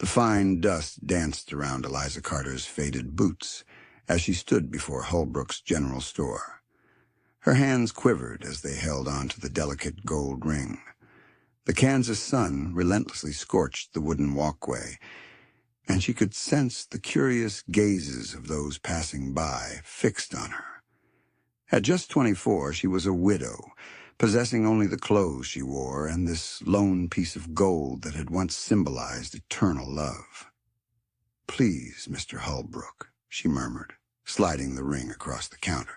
The fine dust danced around Eliza Carter's faded boots as she stood before Holbrook's general store. Her hands quivered as they held onto the delicate gold ring. The Kansas sun relentlessly scorched the wooden walkway, and she could sense the curious gazes of those passing by fixed on her. At just 24, she was a widow, possessing only the clothes she wore and this lone piece of gold that had once symbolized eternal love. "Please, Mr. Holbrook," she murmured, sliding the ring across the counter.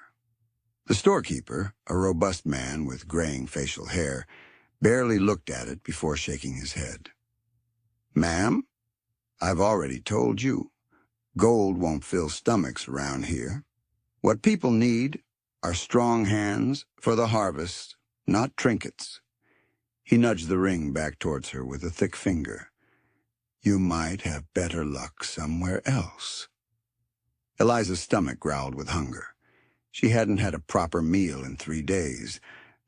The storekeeper, a robust man with graying facial hair, barely looked at it before shaking his head. "Ma'am, I've already told you. Gold won't fill stomachs around here. What people need are strong hands for the harvest, not trinkets." He nudged the ring back towards her with a thick finger. "You might have better luck somewhere else." Eliza's stomach growled with hunger. She hadn't had a proper meal in 3 days,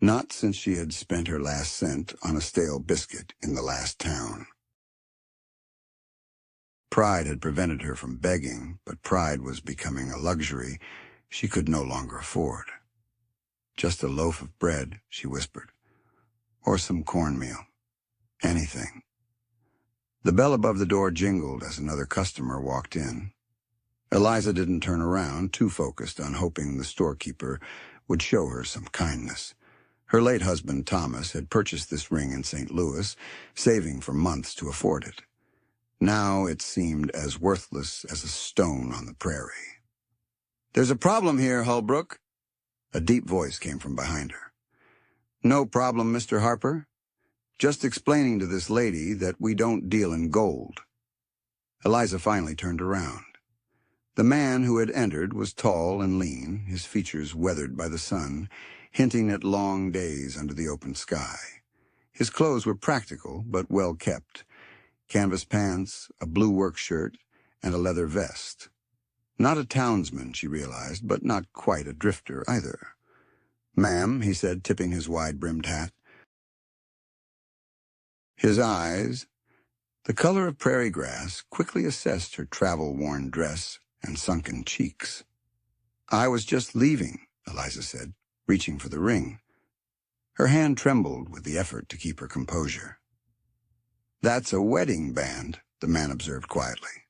not since she had spent her last cent on a stale biscuit in the last town. Pride had prevented her from begging, but pride was becoming a luxury she could no longer afford. "Just a loaf of bread," she whispered, "or some cornmeal. Anything." The bell above the door jingled as another customer walked in. Eliza didn't turn around, too focused on hoping the storekeeper would show her some kindness. Her late husband, Thomas, had purchased this ring in St. Louis, saving for months to afford it. Now it seemed as worthless as a stone on the prairie. "There's a problem here, Holbrook." A deep voice came from behind her. "No problem, Mr. Harper. Just explaining to this lady that we don't deal in gold." Eliza finally turned around. The man who had entered was tall and lean, his features weathered by the sun, hinting at long days under the open sky. His clothes were practical but well kept: canvas pants, a blue work shirt, and a leather vest. Not a townsman, she realized, but not quite a drifter either. "Ma'am," he said, tipping his wide-brimmed hat. His eyes, the color of prairie grass, quickly assessed her travel-worn dress and sunken cheeks. "I was just leaving," Eliza said, reaching for the ring. Her hand trembled with the effort to keep her composure. "That's a wedding band," the man observed quietly.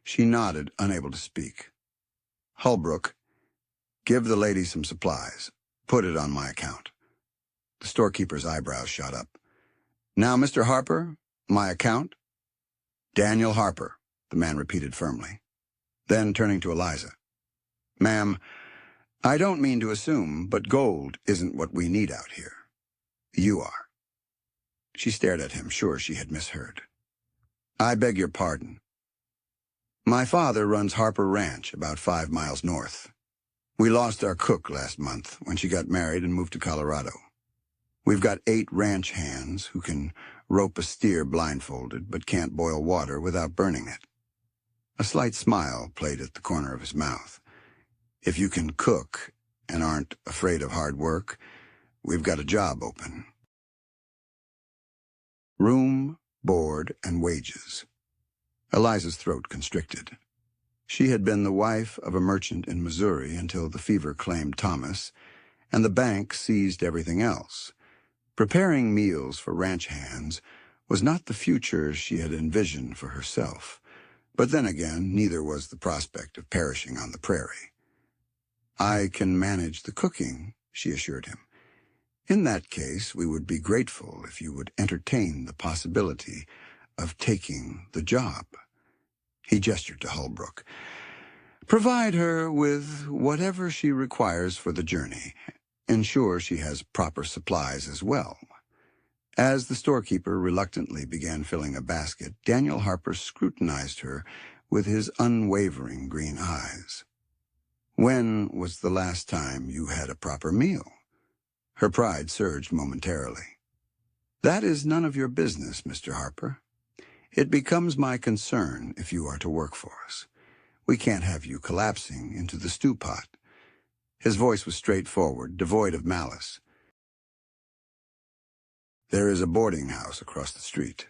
She nodded, unable to speak. "Holbrook, give the lady some supplies. Put it on my account." The storekeeper's eyebrows shot up. "Now, Mr. Harper, my account?" "Daniel Harper," the man repeated firmly. Then, turning to Eliza, "Ma'am, I don't mean to assume, but gold isn't what we need out here. You are." She stared at him, sure she had misheard. "I beg your pardon. My father runs Harper Ranch, about 5 miles north. We lost our cook last month when she got married and moved to Colorado. We've got 8 ranch hands who can rope a steer blindfolded but can't boil water without burning it." A slight smile played at the corner of his mouth. "If you can cook and aren't afraid of hard work, we've got a job open." Room, board, and wages. Eliza's throat constricted. She had been the wife of a merchant in Missouri until the fever claimed Thomas, and the bank seized everything else. Preparing meals for ranch hands was not the future she had envisioned for herself, but then again, neither was the prospect of perishing on the prairie. "I can manage the cooking," she assured him. "In that case, we would be grateful if you would entertain the possibility of taking the job." He gestured to Holbrook. "Provide her with whatever she requires for the journey. Ensure she has proper supplies as well." As the storekeeper reluctantly began filling a basket, Daniel Harper scrutinized her with his unwavering green eyes. "When was the last time you had a proper meal?" Her pride surged momentarily. "That is none of your business, Mr. Harper. It becomes my concern if you are to work for us. We can't have you collapsing into the stew pot." His voice was straightforward, devoid of malice. "There is a boarding house across the street.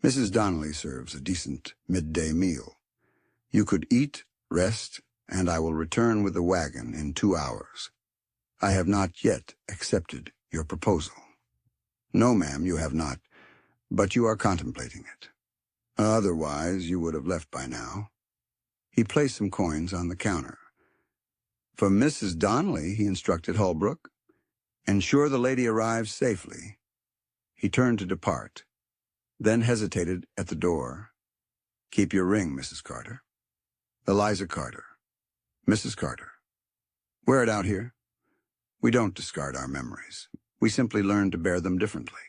Mrs. Donnelly serves a decent midday meal. You could eat, rest, and I will return with the wagon in 2 hours. I have not yet accepted your proposal. No, ma'am, you have not, but you are contemplating it. Otherwise, you would have left by now. He placed some coins on the counter. For Mrs. Donnelly, he instructed Holbrook, ensure the lady arrives safely. He turned to depart, then hesitated at the door. Keep your ring, Mrs. Carter. Eliza Carter. Mrs. Carter. Wear it out here. We don't discard our memories. We simply learn to bear them differently.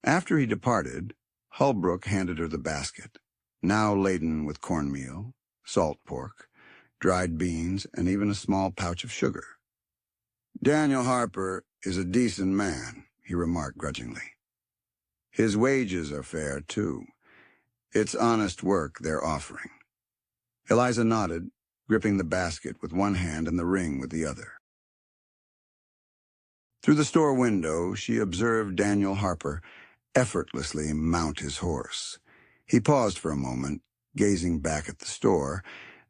After he departed, Holbrook handed her the basket, now laden with cornmeal, salt pork, dried beans, and even a small pouch of sugar. Daniel Harper is a decent man, he remarked grudgingly. His wages are fair, too. It's honest work they're offering. Eliza nodded, gripping the basket with one hand and the ring with the other. Through the store window, she observed Daniel Harper effortlessly mount his horse. He paused for a moment, gazing back at the store,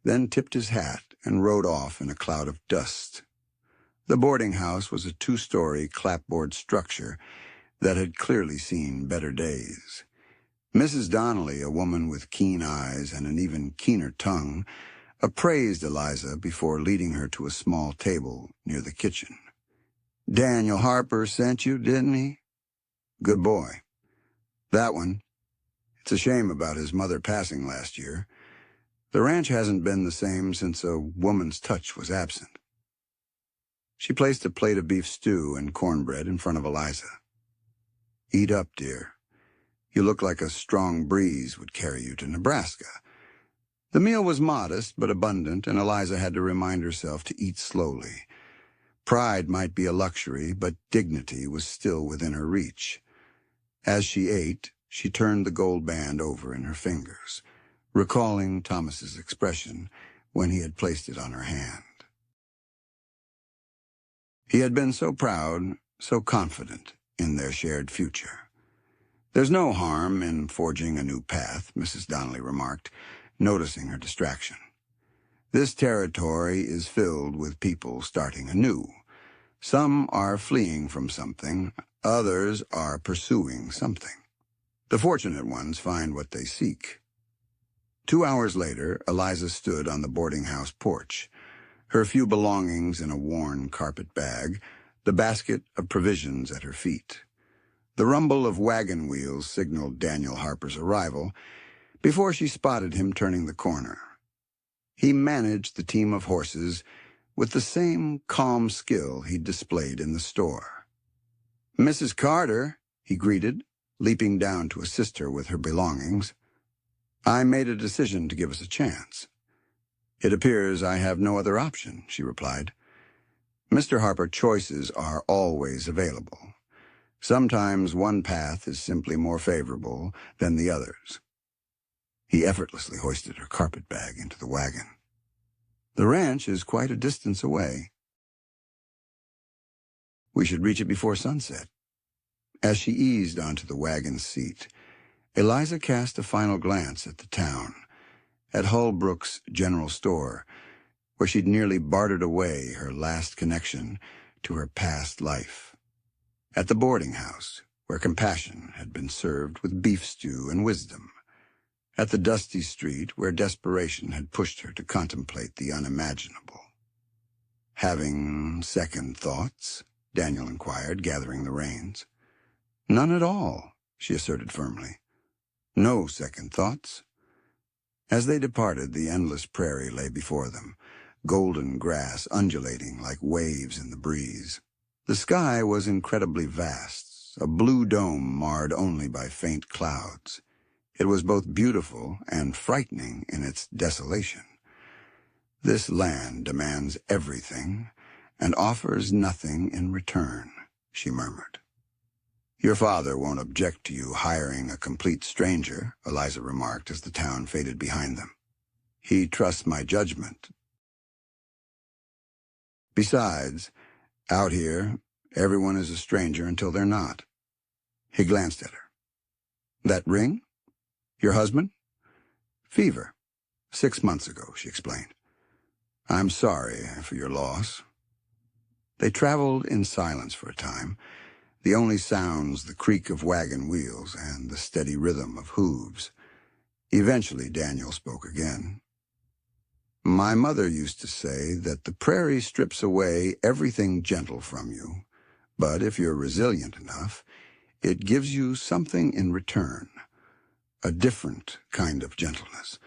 then tipped his hat and rode off in a cloud of dust. The boarding house was a 2-story clapboard structure that had clearly seen better days. Mrs. Donnelly, a woman with keen eyes and an even keener tongue, appraised Eliza before leading her to a small table near the kitchen. Daniel Harper sent you, didn't he? Good boy. That one. It's a shame about his mother passing last year. The ranch hasn't been the same since a woman's touch was absent. She placed a plate of beef stew and cornbread in front of Eliza. Eat up, dear. You look like a strong breeze would carry you to Nebraska. The meal was modest but abundant, and Eliza had to remind herself to eat slowly. Pride might be a luxury, but dignity was still within her reach. As she ate, she turned the gold band over in her fingers, recalling Thomas's expression when he had placed it on her hand. He had been so proud, so confident in their shared future. There's no harm in forging a new path, Mrs. Donnelly remarked, noticing her distraction. This territory is filled with people starting anew. Some are fleeing from something, others are pursuing something. The fortunate ones find what they seek. 2 hours later, Eliza stood on the boarding house porch, her few belongings in a worn carpet bag, the basket of provisions at her feet. The rumble of wagon wheels signaled Daniel Harper's arrival before she spotted him turning the corner. He managed the team of horses with the same calm skill he'd displayed in the store. Mrs. Carter, he greeted, leaping down to assist her with her belongings. I made a decision to give us a chance. It appears I have no other option, she replied. Mr. Harper, choices are always available. Sometimes one path is simply more favorable than the others. He effortlessly hoisted her carpet bag into the wagon. The ranch is quite a distance away. We should reach it before sunset. As she eased onto the wagon seat, Eliza cast a final glance at the town, at Holbrook's general store, where she'd nearly bartered away her last connection to her past life, at the boarding house, where compassion had been served with beef stew and wisdom, at the dusty street where desperation had pushed her to contemplate the unimaginable. Having second thoughts? Daniel inquired, gathering the reins. None at all, she asserted firmly. No second thoughts. As they departed, the endless prairie lay before them, golden grass undulating like waves in the breeze. The sky was incredibly vast, a blue dome marred only by faint clouds. It was both beautiful and frightening in its desolation. This land demands everything and offers nothing in return, she murmured. Your father won't object to you hiring a complete stranger, Eliza remarked as the town faded behind them. He trusts my judgment. Besides, out here, everyone is a stranger until they're not. He glanced at her. That ring? Your husband? Fever. 6 months ago, she explained. I'm sorry for your loss. They traveled in silence for a time, the only sounds the creak of wagon wheels and the steady rhythm of hooves. Eventually, Daniel spoke again. My mother used to say that the prairie strips away everything gentle from you, but if you're resilient enough, it gives you something in return, a different kind of gentleness,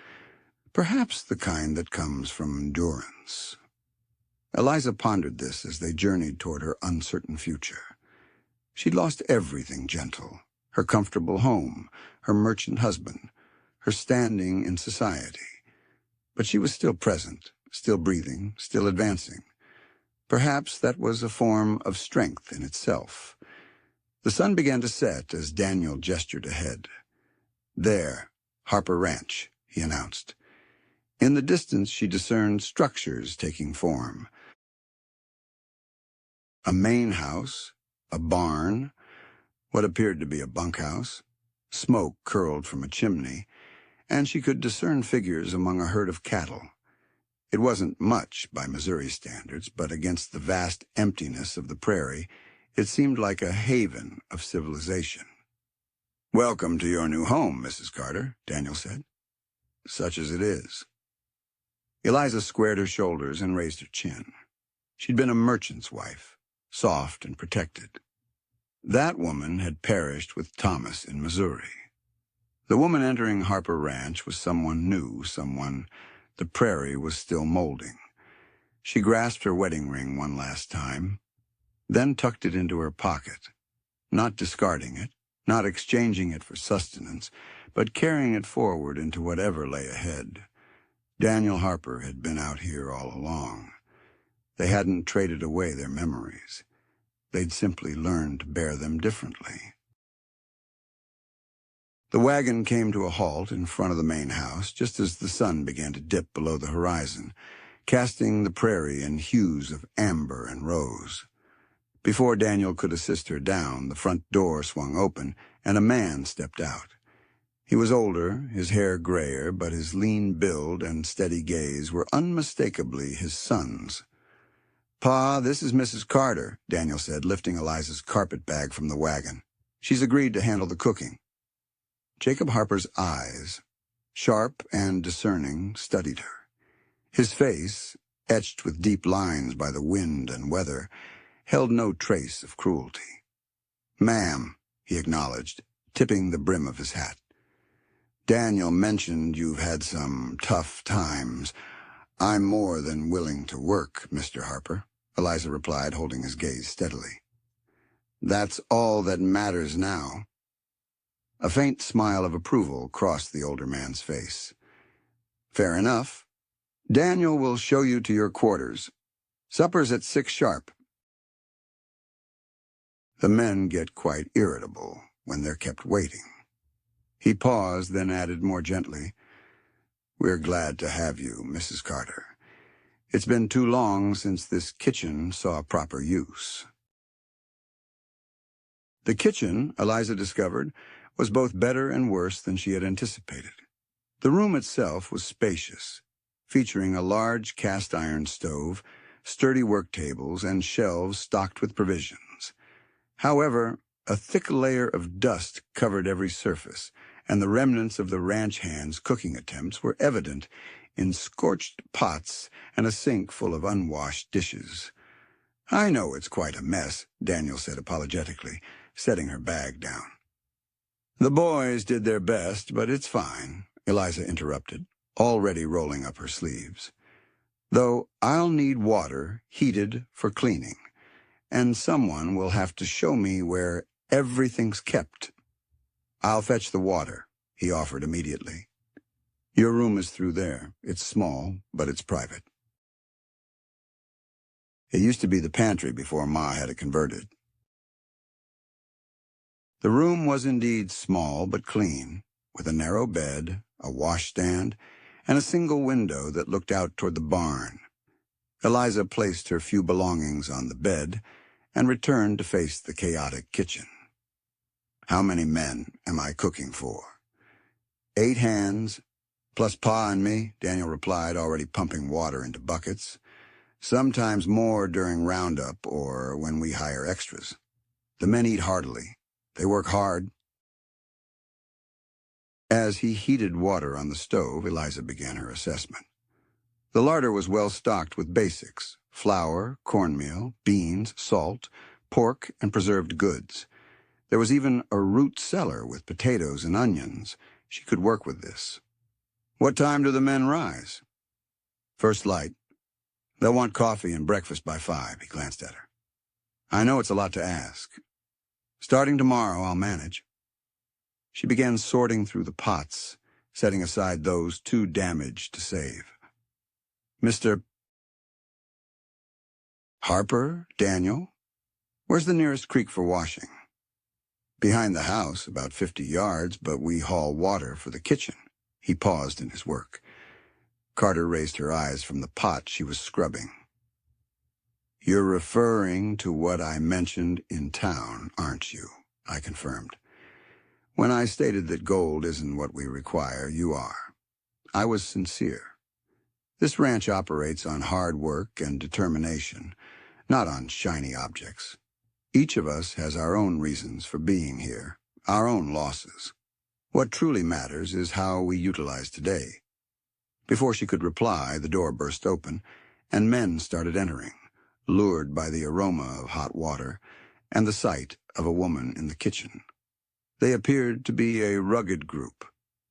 perhaps the kind that comes from endurance. Eliza pondered this as they journeyed toward her uncertain future. She'd lost everything gentle, her comfortable home, her merchant husband, her standing in society. But she was still present, still breathing, still advancing. Perhaps that was a form of strength in itself. The sun began to set as Daniel gestured ahead. There, Harper Ranch, he announced. In the distance she discerned structures taking form. A main house, a barn, what appeared to be a bunkhouse. Smoke curled from a chimney, and she could discern figures among a herd of cattle. It wasn't much by Missouri standards, but against the vast emptiness of the prairie, it seemed like a haven of civilization. Welcome to your new home, Mrs. Carter, Daniel said. Such as it is. Eliza squared her shoulders and raised her chin. She'd been a merchant's wife, soft and protected. That woman had perished with Thomas in Missouri. The woman entering Harper Ranch was someone new, someone the prairie was still molding. She grasped her wedding ring one last time, then tucked it into her pocket, not discarding it, not exchanging it for sustenance, but carrying it forward into whatever lay ahead. Daniel Harper had been out here all along. They hadn't traded away their memories. They'd simply learned to bear them differently. The wagon came to a halt in front of the main house just as the sun began to dip below the horizon, casting the prairie in hues of amber and rose. Before Daniel could assist her down, the front door swung open, and a man stepped out. He was older, his hair grayer, but his lean build and steady gaze were unmistakably his son's. Pa, this is Mrs. Carter, Daniel said, lifting Eliza's carpet bag from the wagon. She's agreed to handle the cooking. Jacob Harper's eyes, sharp and discerning, studied her. His face, etched with deep lines by the wind and weather, held no trace of cruelty. Ma'am, he acknowledged, tipping the brim of his hat. Daniel mentioned you've had some tough times. I'm more than willing to work, Mr. Harper, Eliza replied, holding his gaze steadily. That's all that matters now. A faint smile of approval crossed the older man's face. Fair enough. Daniel will show you to your quarters. Supper's at 6 sharp. The men get quite irritable when they're kept waiting. He paused, then added more gently, We're glad to have you, Mrs. Carter. It's been too long since this kitchen saw proper use. The kitchen, Eliza discovered, was both better and worse than she had anticipated. The room itself was spacious, featuring a large cast-iron stove, sturdy work tables, and shelves stocked with provisions. However, a thick layer of dust covered every surface, and the remnants of the ranch hands' cooking attempts were evident in scorched pots and a sink full of unwashed dishes. I know it's quite a mess, Daniel said apologetically, setting her bag down. The boys did their best, but it's fine, Eliza interrupted, already rolling up her sleeves. Though I'll need water heated for cleaning, and someone will have to show me where everything's kept. I'll fetch the water, he offered immediately. Your room is through there. It's small, but it's private. It used to be the pantry before Ma had it converted. The room was indeed small but clean, with a narrow bed, a washstand, and a single window that looked out toward the barn. Eliza placed her few belongings on the bed and returned to face the chaotic kitchen. How many men am I cooking for? 8 hands, plus Pa and me, Daniel replied, already pumping water into buckets. Sometimes more during roundup or when we hire extras. The men eat heartily. They work hard. As he heated water on the stove, Eliza began her assessment. The larder was well stocked with basics: flour, cornmeal, beans, salt, pork, and preserved goods. There was even a root cellar with potatoes and onions. She could work with this. What time do the men rise? First light. They'll want coffee and breakfast by 5, he glanced at her. I know it's a lot to ask. Starting tomorrow, I'll manage. She began sorting through the pots, setting aside those too damaged to save. Mr. Harper, Daniel? Where's the nearest creek for washing? Behind the house, about 50 yards, but we haul water for the kitchen. He paused in his work. Carter raised her eyes from the pot she was scrubbing. You're referring to what I mentioned in town, aren't you? I confirmed. When I stated that gold isn't what we require, you are. I was sincere. This ranch operates on hard work and determination, not on shiny objects. Each of us has our own reasons for being here, our own losses. What truly matters is how we utilize today. Before she could reply, the door burst open, and men started entering, lured by the aroma of hot water and the sight of a woman in the kitchen. They appeared to be a rugged group,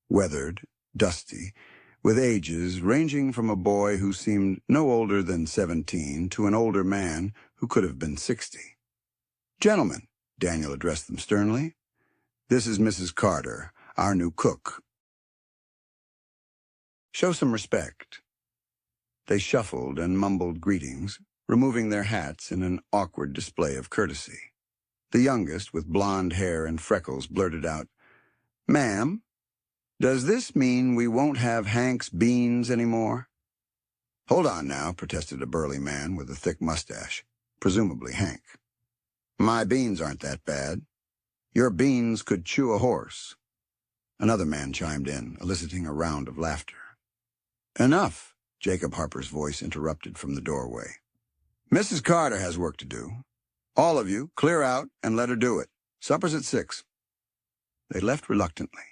weathered, dusty, with ages ranging from a boy who seemed no older than 17 to an older man who could have been 60. Gentlemen, Daniel addressed them sternly, this is Mrs. Carter, our new cook. Show some respect. They shuffled and mumbled greetings, removing their hats in an awkward display of courtesy. The youngest, with blonde hair and freckles, blurted out, Ma'am, does this mean we won't have Hank's beans anymore? Hold on now, protested a burly man with a thick mustache, presumably Hank. My beans aren't that bad. Your beans could chew a horse. Another man chimed in, eliciting a round of laughter. Enough, Jacob Harper's voice interrupted from the doorway. Mrs. Carter has work to do. All of you, clear out and let her do it. Supper's at 6. They left reluctantly,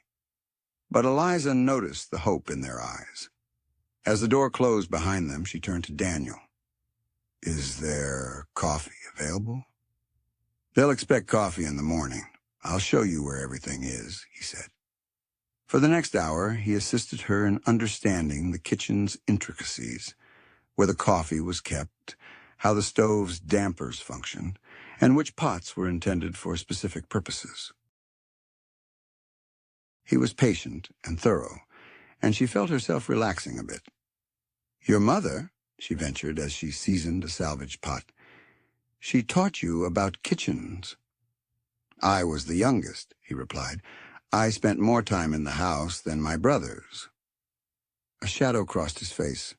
but Eliza noticed the hope in their eyes. As the door closed behind them, she turned to Daniel. Is there coffee available? They'll expect coffee in the morning. I'll show you where everything is, he said. For the next hour, he assisted her in understanding the kitchen's intricacies, where the coffee was kept, how the stove's dampers functioned, and which pots were intended for specific purposes. He was patient and thorough, and she felt herself relaxing a bit. Your mother, she ventured as she seasoned a salvage pot, she taught you about kitchens. I was the youngest, he replied. I spent more time in the house than my brothers. A shadow crossed his face.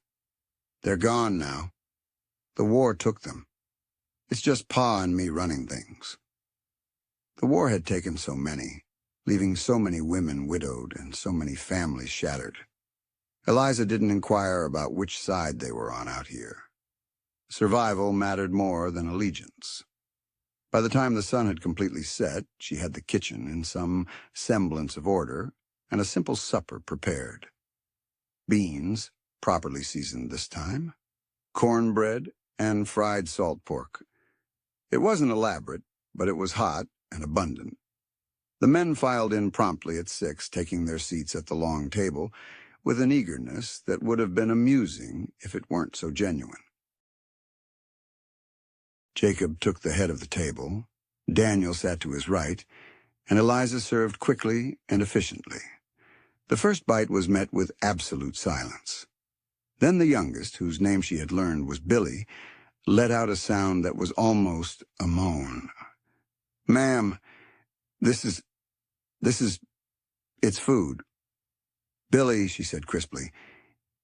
They're gone now. The war took them. It's just Pa and me running things. The war had taken so many, leaving so many women widowed and so many families shattered. Eliza didn't inquire about which side they were on out here. Survival mattered more than allegiance. By the time the sun had completely set, she had the kitchen in some semblance of order and a simple supper prepared. Beans, properly seasoned this time, cornbread, and fried salt pork. It wasn't elaborate, but it was hot and abundant. The men filed in promptly at 6, taking their seats at the long table with an eagerness that would have been amusing if it weren't so genuine. Jacob took the head of the table, Daniel sat to his right, and Eliza served quickly and efficiently. The first bite was met with absolute silence. Then the youngest, whose name she had learned was Billy, let out a sound that was almost a moan. Ma'am, it's food. Billy, she said crisply,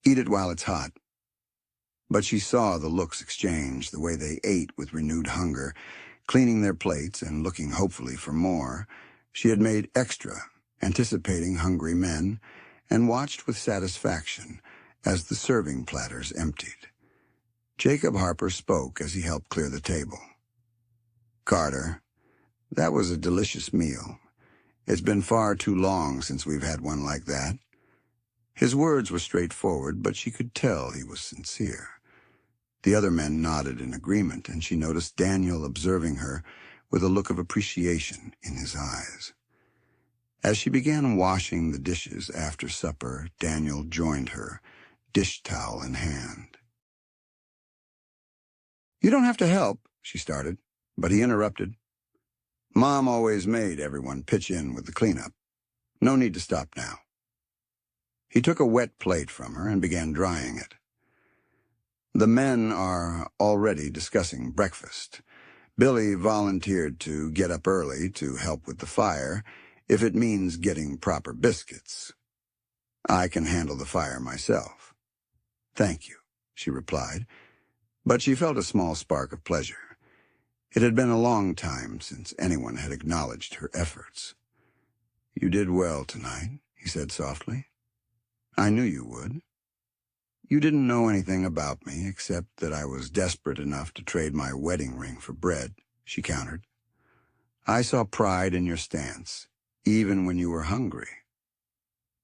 eat it while it's hot. But she saw the looks exchanged, the way they ate with renewed hunger, cleaning their plates and looking hopefully for more. She had made extra, anticipating hungry men, and watched with satisfaction as the serving platters emptied. Jacob Harper spoke as he helped clear the table. "Carter, that was a delicious meal. It's been far too long since we've had one like that." His words were straightforward, but she could tell he was sincere. The other men nodded in agreement, and she noticed Daniel observing her with a look of appreciation in his eyes. As she began washing the dishes after supper, Daniel joined her, dish towel in hand. "You don't have to help," she started, but he interrupted. "Mom always made everyone pitch in with the cleanup. No need to stop now." He took a wet plate from her and began drying it. "The men are already discussing breakfast. Billy volunteered to get up early to help with the fire, if it means getting proper biscuits. I can handle the fire myself." "Thank you," she replied, but she felt a small spark of pleasure. It had been a long time since anyone had acknowledged her efforts. "You did well tonight," he said softly. "I knew you would." "You didn't know anything about me except that I was desperate enough to trade my wedding ring for bread," she countered. "I saw pride in your stance, even when you were hungry.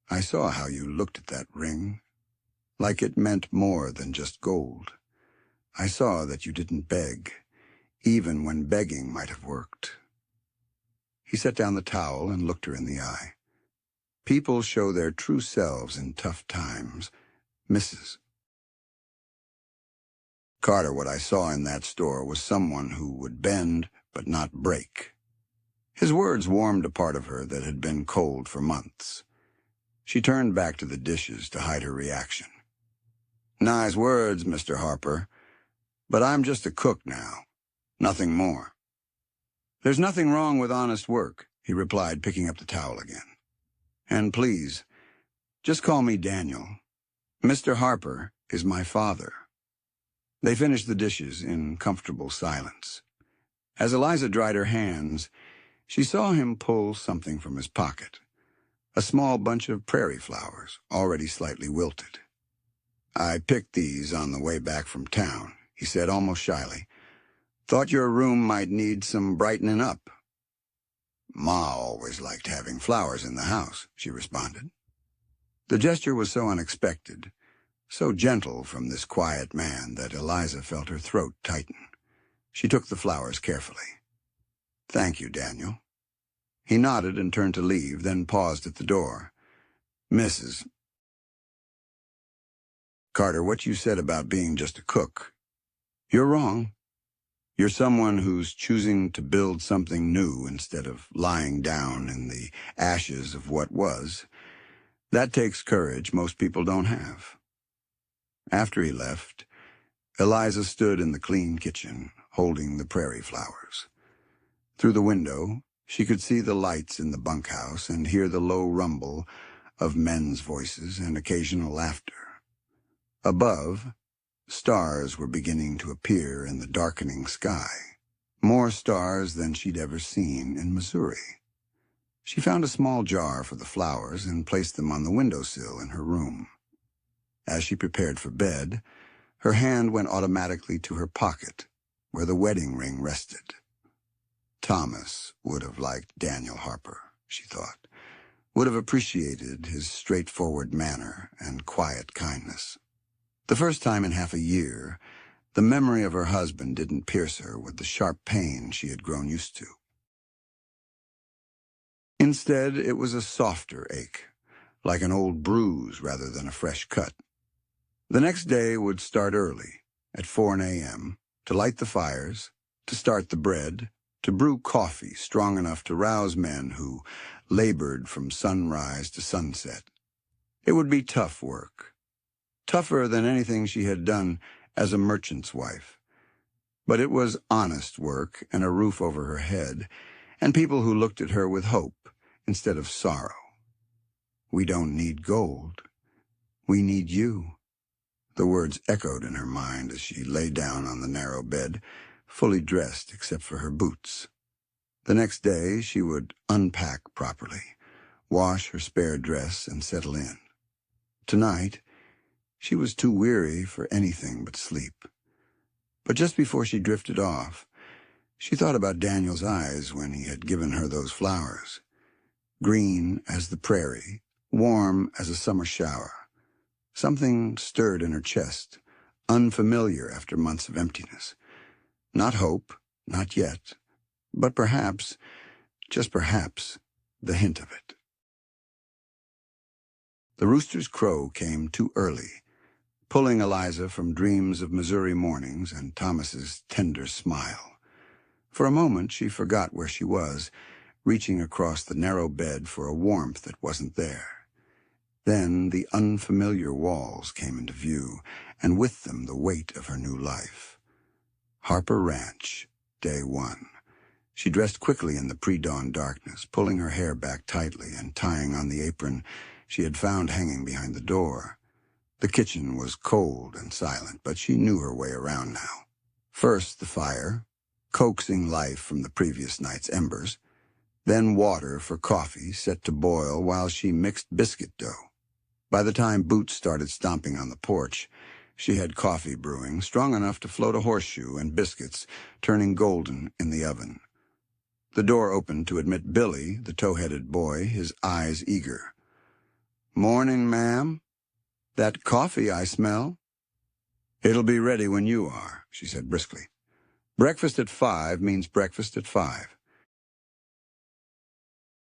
I saw how you looked at that ring, like it meant more than just gold. I saw that you didn't beg, even when begging might have worked." He set down the towel and looked her in the eye. "People show their true selves in tough times, Mrs. Carter, what I saw in that store was someone who would bend but not break." His words warmed a part of her that had been cold for months. She turned back to the dishes to hide her reaction. "Nice words, Mr. Harper, but I'm just a cook now, nothing more." "There's nothing wrong with honest work," he replied, picking up the towel again. "And please, just call me Daniel. Mr. Harper is my father." They finished the dishes in comfortable silence. As Eliza dried her hands, she saw him pull something from his pocket, a small bunch of prairie flowers, already slightly wilted. "I picked these on the way back from town," he said almost shyly. "Thought your room might need some brightening up." "Ma always liked having flowers in the house," she responded. The gesture was so unexpected, so gentle from this quiet man, that Eliza felt her throat tighten. She took the flowers carefully. "Thank you, Daniel." He nodded and turned to leave, then paused at the door. "Mrs. Carter, what you said about being just a cook, you're wrong. You're someone who's choosing to build something new instead of lying down in the ashes of what was. That takes courage most people don't have." After he left, Eliza stood in the clean kitchen, holding the prairie flowers. Through the window, she could see the lights in the bunkhouse and hear the low rumble of men's voices and occasional laughter. Above, stars were beginning to appear in the darkening sky, more stars than she'd ever seen in Missouri. She found a small jar for the flowers and placed them on the windowsill in her room. As she prepared for bed, her hand went automatically to her pocket, where the wedding ring rested. Thomas would have liked Daniel Harper, she thought, would have appreciated his straightforward manner and quiet kindness. The first time in half a year, the memory of her husband didn't pierce her with the sharp pain she had grown used to. Instead, it was a softer ache, like an old bruise rather than a fresh cut. The next day would start early, at 4 a.m., to light the fires, to start the bread, to brew coffee strong enough to rouse men who labored from sunrise to sunset. It would be tough work, tougher than anything she had done as a merchant's wife. But it was honest work and a roof over her head, and people who looked at her with hope instead of sorrow. "We don't need gold. We need you." The words echoed in her mind as she lay down on the narrow bed, fully dressed except for her boots. The next day, she would unpack properly, wash her spare dress, and settle in. Tonight, she was too weary for anything but sleep. But just before she drifted off, she thought about Daniel's eyes when he had given her those flowers. Green as the prairie, warm as a summer shower. Something stirred in her chest, unfamiliar after months of emptiness. Not hope, not yet, but perhaps, just perhaps, the hint of it. The rooster's crow came too early, pulling Eliza from dreams of Missouri mornings and Thomas's tender smile. For a moment she forgot where she was, reaching across the narrow bed for a warmth that wasn't there. Then the unfamiliar walls came into view, and with them the weight of her new life. Harper Ranch, Day 1. She dressed quickly in the pre-dawn darkness, pulling her hair back tightly and tying on the apron she had found hanging behind the door. The kitchen was cold and silent, but she knew her way around now. First the fire, coaxing life from the previous night's embers, then water for coffee set to boil while she mixed biscuit dough. By the time Boots started stomping on the porch, she had coffee brewing, strong enough to float a horseshoe, and biscuits turning golden in the oven. The door opened to admit Billy, the tow-headed boy, his eyes eager. "Morning, ma'am. That coffee I smell." "It'll be ready when you are," she said briskly. "Breakfast at 5 means breakfast at 5.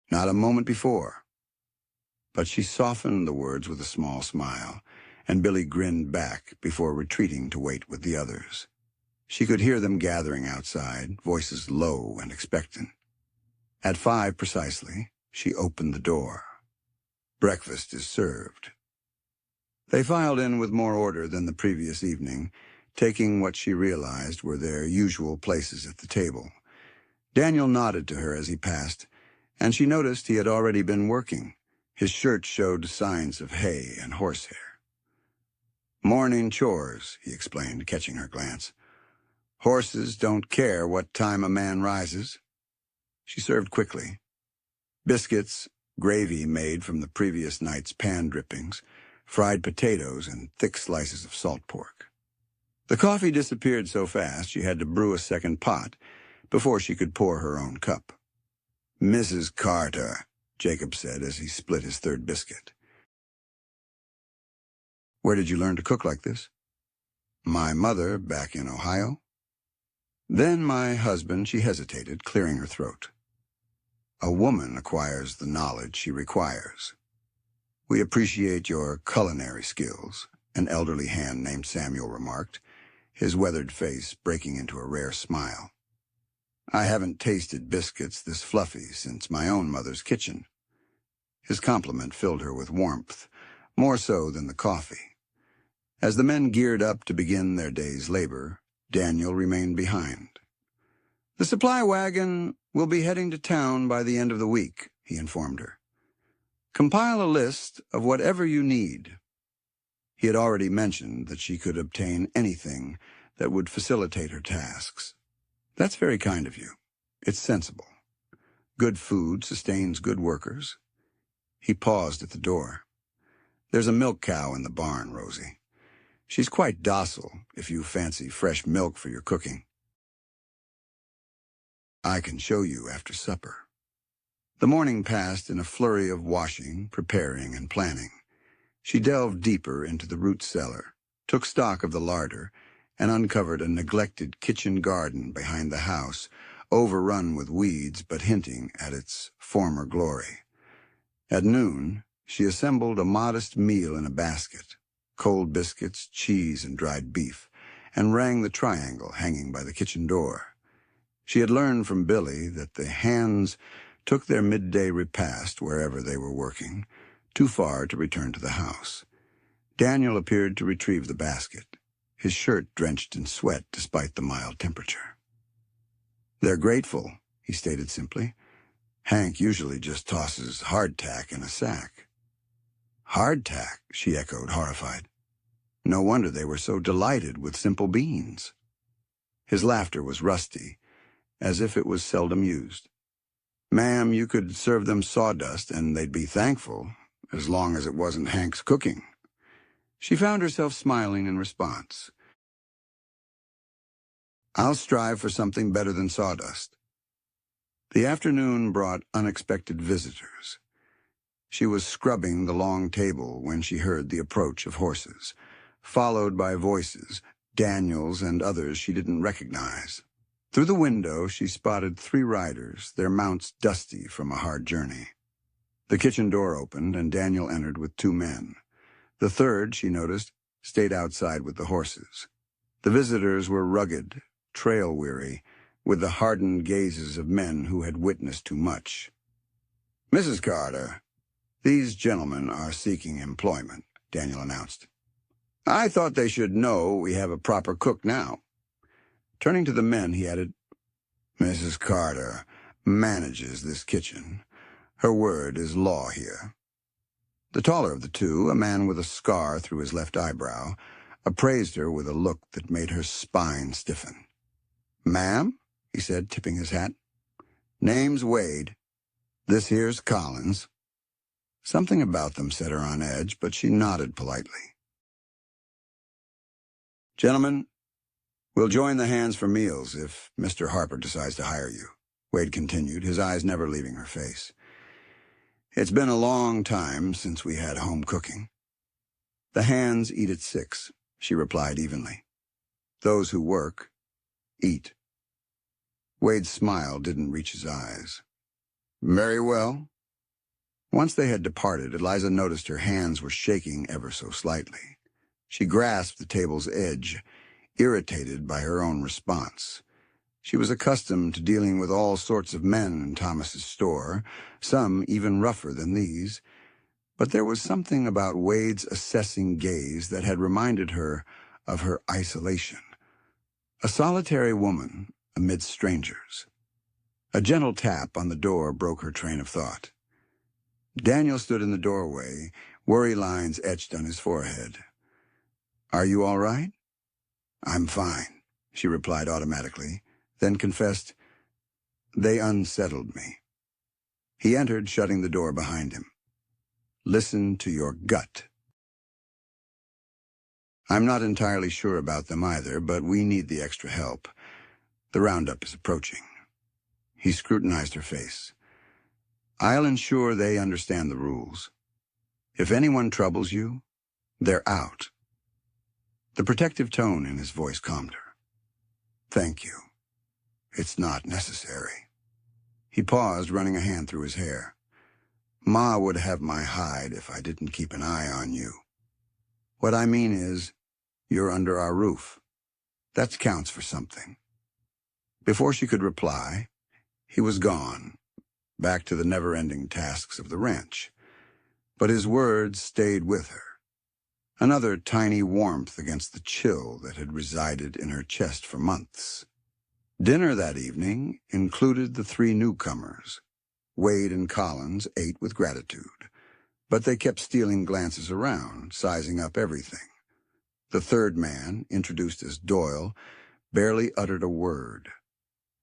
Not a moment before." But she softened the words with a small smile, and Billy grinned back before retreating to wait with the others. She could hear them gathering outside, voices low and expectant. At 5 precisely, she opened the door. "Breakfast is served." They filed in with more order than the previous evening, taking what she realized were their usual places at the table. Daniel nodded to her as he passed, and she noticed he had already been working. His shirt showed signs of hay and horsehair. "Morning chores," he explained, catching her glance. "Horses don't care what time a man rises." She served quickly. Biscuits, gravy made from the previous night's pan drippings, fried potatoes, and thick slices of salt pork. The coffee disappeared so fast she had to brew a second pot before she could pour her own cup. "Mrs. Carter," Jacob said as he split his third biscuit. "Where did you learn to cook like this?" "My mother back in Ohio." "Then my husband," she hesitated, clearing her throat. "A woman acquires the knowledge she requires. We appreciate your culinary skills," an elderly hand named Samuel remarked, his weathered face breaking into a rare smile. "I haven't tasted biscuits this fluffy since my own mother's kitchen." His compliment filled her with warmth, more so than the coffee. As the men geared up to begin their day's labor, Daniel remained behind. "The supply wagon will be heading to town by the end of the week," he informed her. "Compile a list of whatever you need." He had already mentioned that she could obtain anything that would facilitate her tasks. "That's very kind of you. It's sensible. Good food sustains good workers." He paused at the door. "There's a milk cow in the barn, Rosie. She's quite docile if you fancy fresh milk for your cooking. I can show you after supper." The morning passed in a flurry of washing, preparing, and planning. She delved deeper into the root cellar, took stock of the larder, and uncovered a neglected kitchen garden behind the house, overrun with weeds but hinting at its former glory. At noon, she assembled a modest meal in a basket, cold biscuits, cheese, and dried beef, and rang the triangle hanging by the kitchen door. She had learned from Billy that the hands took their midday repast wherever they were working, too far to return to the house. Daniel appeared to retrieve the basket, his shirt drenched in sweat despite the mild temperature. "They're grateful," he stated simply. "Hank usually just tosses hardtack in a sack." "Hardtack?" she echoed, horrified. No wonder they were so delighted with simple beans. His laughter was rusty, as if it was seldom used. Ma'am, you could serve them sawdust and they'd be thankful, as long as it wasn't Hank's cooking. She found herself smiling in response. I'll strive for something better than sawdust. The afternoon brought unexpected visitors. She was scrubbing the long table when she heard the approach of horses, followed by voices, Daniel's and others she didn't recognize. Through the window, she spotted 3 riders, their mounts dusty from a hard journey. The kitchen door opened, and Daniel entered with 2 men. The third, she noticed, stayed outside with the horses. The visitors were rugged, trail-weary, with the hardened gazes of men who had witnessed too much. Mrs. Carter, these gentlemen are seeking employment, Daniel announced. I thought they should know we have a proper cook now. Turning to the men, he added, Mrs. Carter manages this kitchen. Her word is law here. The taller of the 2, a man with a scar through his left eyebrow, appraised her with a look that made her spine stiffen. Ma'am, he said, tipping his hat. Name's Wade. This here's Collins. Something about them set her on edge, but she nodded politely. Gentlemen, we'll join the hands for meals if Mr. Harper decides to hire you, Wade continued, his eyes never leaving her face. It's been a long time since we had home cooking. The hands eat at 6, she replied evenly. Those who work, eat. Wade's smile didn't reach his eyes. Very well. Once they had departed, Eliza noticed her hands were shaking ever so slightly. She grasped the table's edge, irritated by her own response. She was accustomed to dealing with all sorts of men in Thomas's store, some even rougher than these, but there was something about Wade's assessing gaze that had reminded her of her isolation. A solitary woman amidst strangers. A gentle tap on the door broke her train of thought. Daniel stood in the doorway, worry lines etched on his forehead. Are you all right? I'm fine, she replied automatically, then confessed, They unsettled me. He entered, shutting the door behind him. Listen to your gut. I'm not entirely sure about them either, but we need the extra help. The roundup is approaching. He scrutinized her face. I'll ensure they understand the rules. If anyone troubles you, they're out. The protective tone in his voice calmed her. Thank you. It's not necessary. He paused, running a hand through his hair. Ma would have my hide if I didn't keep an eye on you. What I mean is, you're under our roof. That counts for something. Before she could reply, he was gone, back to the never-ending tasks of the ranch. But his words stayed with her. Another tiny warmth against the chill that had resided in her chest for months. Dinner that evening included the 3 newcomers. Wade and Collins ate with gratitude, but they kept stealing glances around, sizing up everything. The third man, introduced as Doyle, barely uttered a word.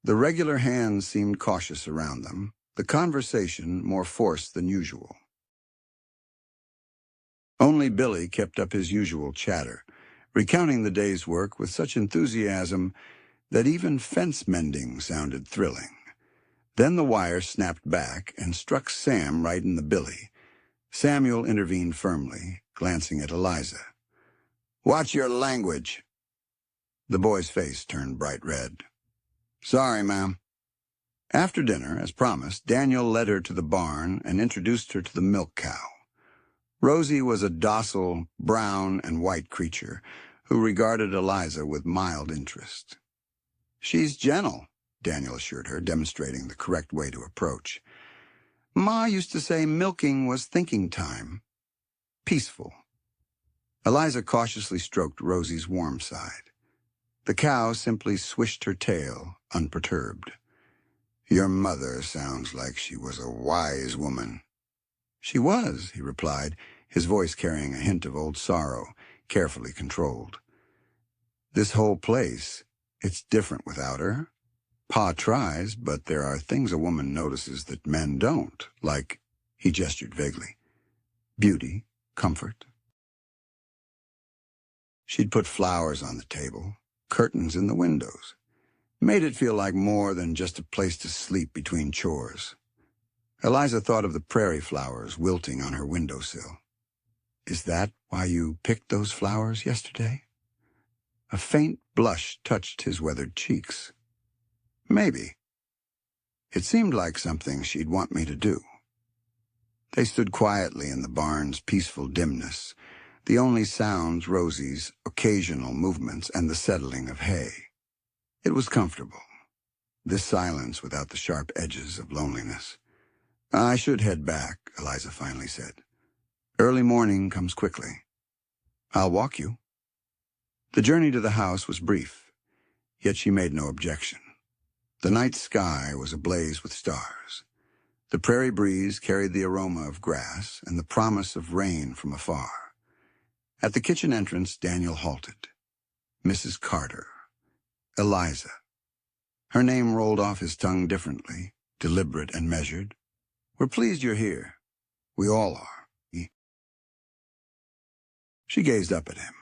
The regular hands seemed cautious around them, the conversation more forced than usual. Only Billy kept up his usual chatter, recounting the day's work with such enthusiasm that even fence mending sounded thrilling. Then the wire snapped back and struck Sam right in the billy. Samuel intervened firmly, glancing at Eliza. Watch your language. The boy's face turned bright red. Sorry, ma'am. After dinner, as promised, Daniel led her to the barn and introduced her to the milk cow. Rosie was a docile, brown and white creature who regarded Eliza with mild interest. She's gentle, Daniel assured her, demonstrating the correct way to approach. Ma used to say milking was thinking time. Peaceful. Eliza cautiously stroked Rosie's warm side. The cow simply swished her tail, unperturbed. Your mother sounds like she was a wise woman. She was, he replied, his voice carrying a hint of old sorrow, carefully controlled. This whole place, it's different without her. Pa tries, but there are things a woman notices that men don't, like, he gestured vaguely, beauty, comfort. She'd put flowers on the table, curtains in the windows, made it feel like more than just a place to sleep between chores. Eliza thought of the prairie flowers wilting on her windowsill. Is that why you picked those flowers yesterday? A faint blush touched his weathered cheeks. Maybe. It seemed like something she'd want me to do. They stood quietly in the barn's peaceful dimness, the only sounds Rosie's occasional movements and the settling of hay. It was comfortable, this silence without the sharp edges of loneliness. I should head back, Eliza finally said. Early morning comes quickly. I'll walk you. The journey to the house was brief, yet she made no objection. The night sky was ablaze with stars. The prairie breeze carried the aroma of grass and the promise of rain from afar. At the kitchen entrance, Daniel halted. Mrs. Carter. Eliza. Her name rolled off his tongue differently, deliberate and measured. We're pleased you're here. We all are. She gazed up at him.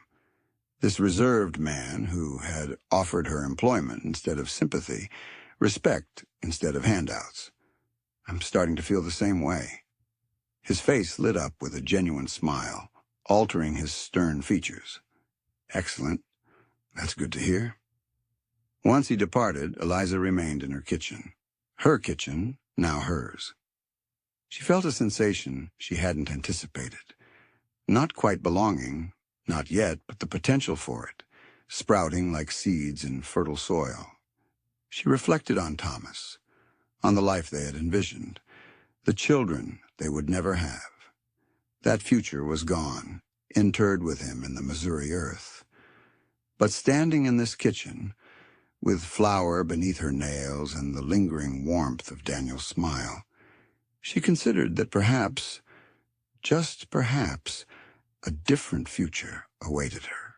This reserved man who had offered her employment instead of sympathy, respect instead of handouts. I'm starting to feel the same way. His face lit up with a genuine smile, altering his stern features. Excellent. That's good to hear. Once he departed, Eliza remained in her kitchen. Her kitchen, now hers. She felt a sensation she hadn't anticipated. Not quite belonging, not yet, but the potential for it, sprouting like seeds in fertile soil. She reflected on Thomas, on the life they had envisioned, the children they would never have. That future was gone, interred with him in the Missouri earth. But standing in this kitchen, with flour beneath her nails and the lingering warmth of Daniel's smile, she considered that perhaps, just perhaps, a different future awaited her.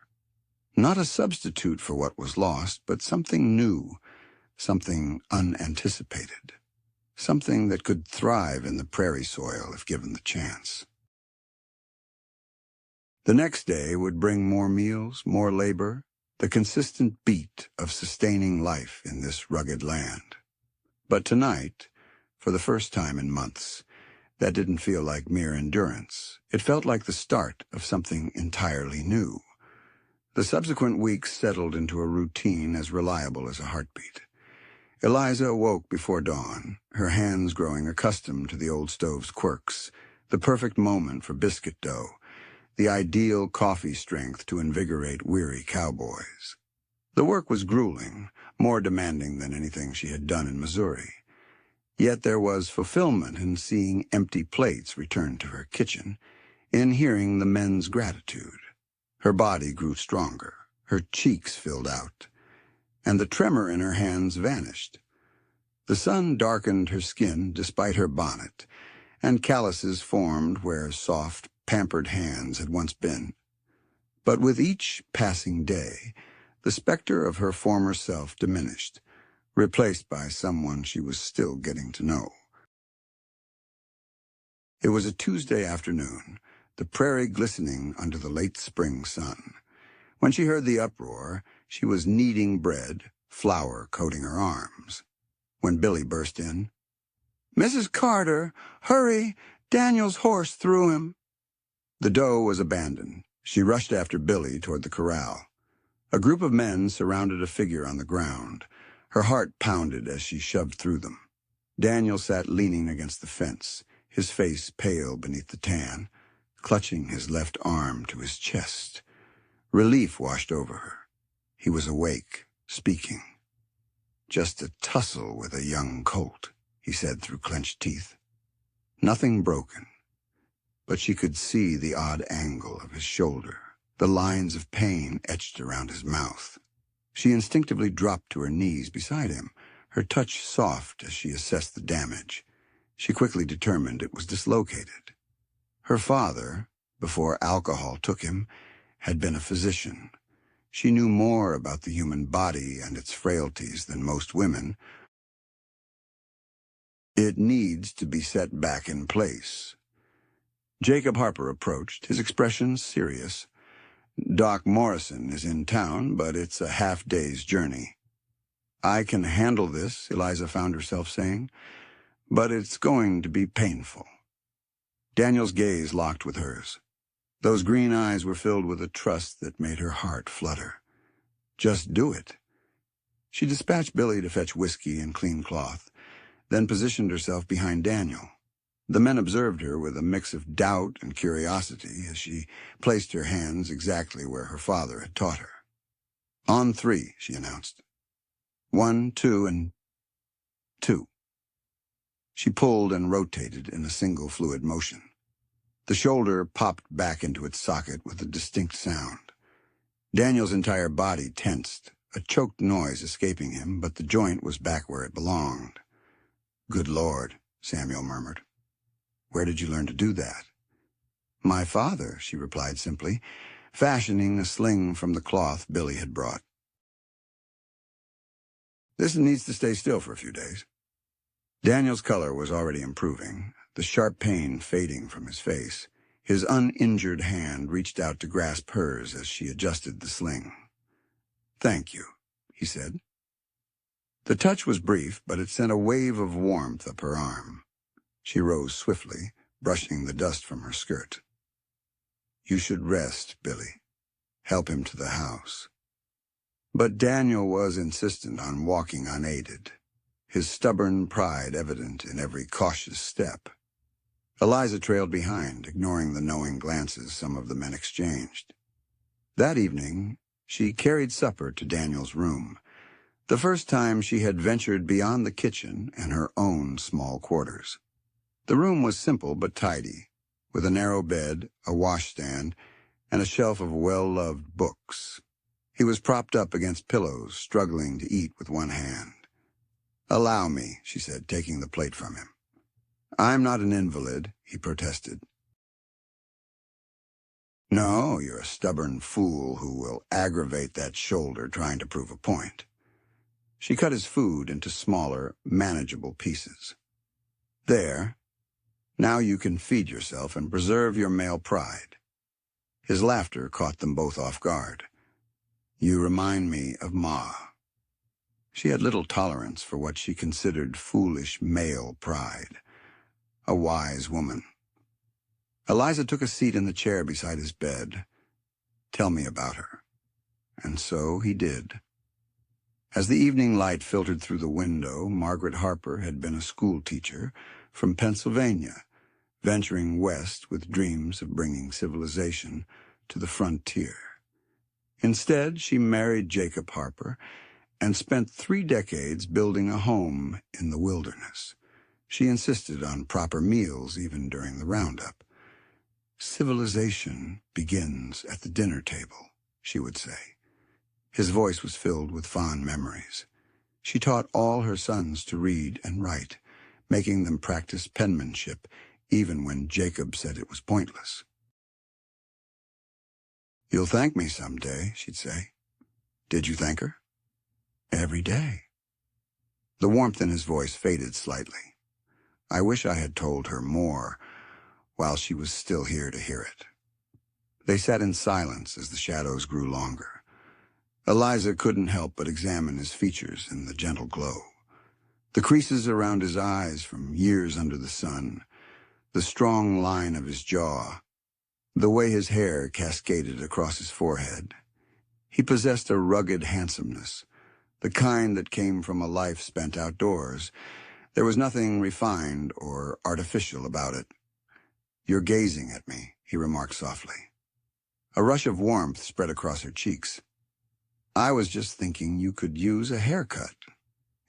Not a substitute for what was lost, but something new, something unanticipated, something that could thrive in the prairie soil if given the chance. The next day would bring more meals, more labor, the consistent beat of sustaining life in this rugged land. But tonight, for the first time in months, that didn't feel like mere endurance. It felt like the start of something entirely new. The subsequent weeks settled into a routine as reliable as a heartbeat. Eliza awoke before dawn, her hands growing accustomed to the old stove's quirks, the perfect moment for biscuit dough, the ideal coffee strength to invigorate weary cowboys. The work was grueling, more demanding than anything she had done in Missouri. Yet there was fulfillment in seeing empty plates return to her kitchen, in hearing the men's gratitude. Her body grew stronger, her cheeks filled out, and the tremor in her hands vanished. The sun darkened her skin despite her bonnet, and calluses formed where soft, pampered hands had once been. But with each passing day, the specter of her former self diminished, replaced by someone she was still getting to know. It was a Tuesday afternoon, the prairie glistening under the late spring sun. When she heard the uproar, she was kneading bread, flour coating her arms. When Billy burst in, "Mrs. Carter, hurry! Daniel's horse threw him." The dough was abandoned. She rushed after Billy toward the corral. A group of men surrounded a figure on the ground. Her heart pounded as she shoved through them. Daniel sat leaning against the fence, his face pale beneath the tan, clutching his left arm to his chest. Relief washed over her. He was awake, speaking. "Just a tussle with a young colt," he said through clenched teeth. Nothing broken, but she could see the odd angle of his shoulder, the lines of pain etched around his mouth. She instinctively dropped to her knees beside him, her touch soft as she assessed the damage. She quickly determined it was dislocated. Her father, before alcohol took him, had been a physician. She knew more about the human body and its frailties than most women, It needs to be set back in place. Jacob Harper approached, his expression serious. Doc Morrison is in town, but it's a half-day's journey. I can handle this, Eliza found herself saying, but it's going to be painful. Daniel's gaze locked with hers. Those green eyes were filled with a trust that made her heart flutter. Just do it. She dispatched Billy to fetch whiskey and clean cloth, then positioned herself behind Daniel. The men observed her with a mix of doubt and curiosity as she placed her hands exactly where her father had taught her. On 3, she announced. 1, 2, and 2. She pulled and rotated in a single fluid motion. The shoulder popped back into its socket with a distinct sound. Daniel's entire body tensed, a choked noise escaping him, but the joint was back where it belonged. Good Lord, Samuel murmured. Where did you learn to do that? My father, she replied simply, fashioning a sling from the cloth Billy had brought. This needs to stay still for a few days. Daniel's color was already improving, the sharp pain fading from his face. His uninjured hand reached out to grasp hers as she adjusted the sling. Thank you, he said. The touch was brief, but it sent a wave of warmth up her arm. She rose swiftly, brushing the dust from her skirt. You should rest, Billy. Help him to the house. But Daniel was insistent on walking unaided, his stubborn pride evident in every cautious step. Eliza trailed behind, ignoring the knowing glances some of the men exchanged. That evening, she carried supper to Daniel's room, the first time she had ventured beyond the kitchen and her own small quarters. The room was simple but tidy, with a narrow bed, a washstand, and a shelf of well-loved books. He was propped up against pillows, struggling to eat with one hand. Allow me, she said, taking the plate from him. I'm not an invalid, he protested. No, you're a stubborn fool who will aggravate that shoulder trying to prove a point. She cut his food into smaller, manageable pieces. There. Now you can feed yourself and preserve your male pride. His laughter caught them both off guard. You remind me of Ma. She had little tolerance for what she considered foolish male pride. A wise woman. Eliza took a seat in the chair beside his bed. Tell me about her. And so he did. As the evening light filtered through the window, Margaret Harper had been a school teacher from Pennsylvania, venturing west with dreams of bringing civilization to the frontier. Instead, she married Jacob Harper and spent 3 decades building a home in the wilderness. She insisted on proper meals even during the roundup. Civilization begins at the dinner table, she would say. His voice was filled with fond memories. She taught all her sons to read and write, making them practice penmanship, even when Jacob said it was pointless. You'll thank me someday, she'd say. Did you thank her? Every day. The warmth in his voice faded slightly. I wish I had told her more while she was still here to hear it. They sat in silence as the shadows grew longer. Eliza couldn't help but examine his features in the gentle glow. The creases around his eyes from years under the sun, the strong line of his jaw, the way his hair cascaded across his forehead. He possessed a rugged handsomeness, the kind that came from a life spent outdoors. There was nothing refined or artificial about it. You're gazing at me, he remarked softly. A rush of warmth spread across her cheeks. I was just thinking you could use a haircut.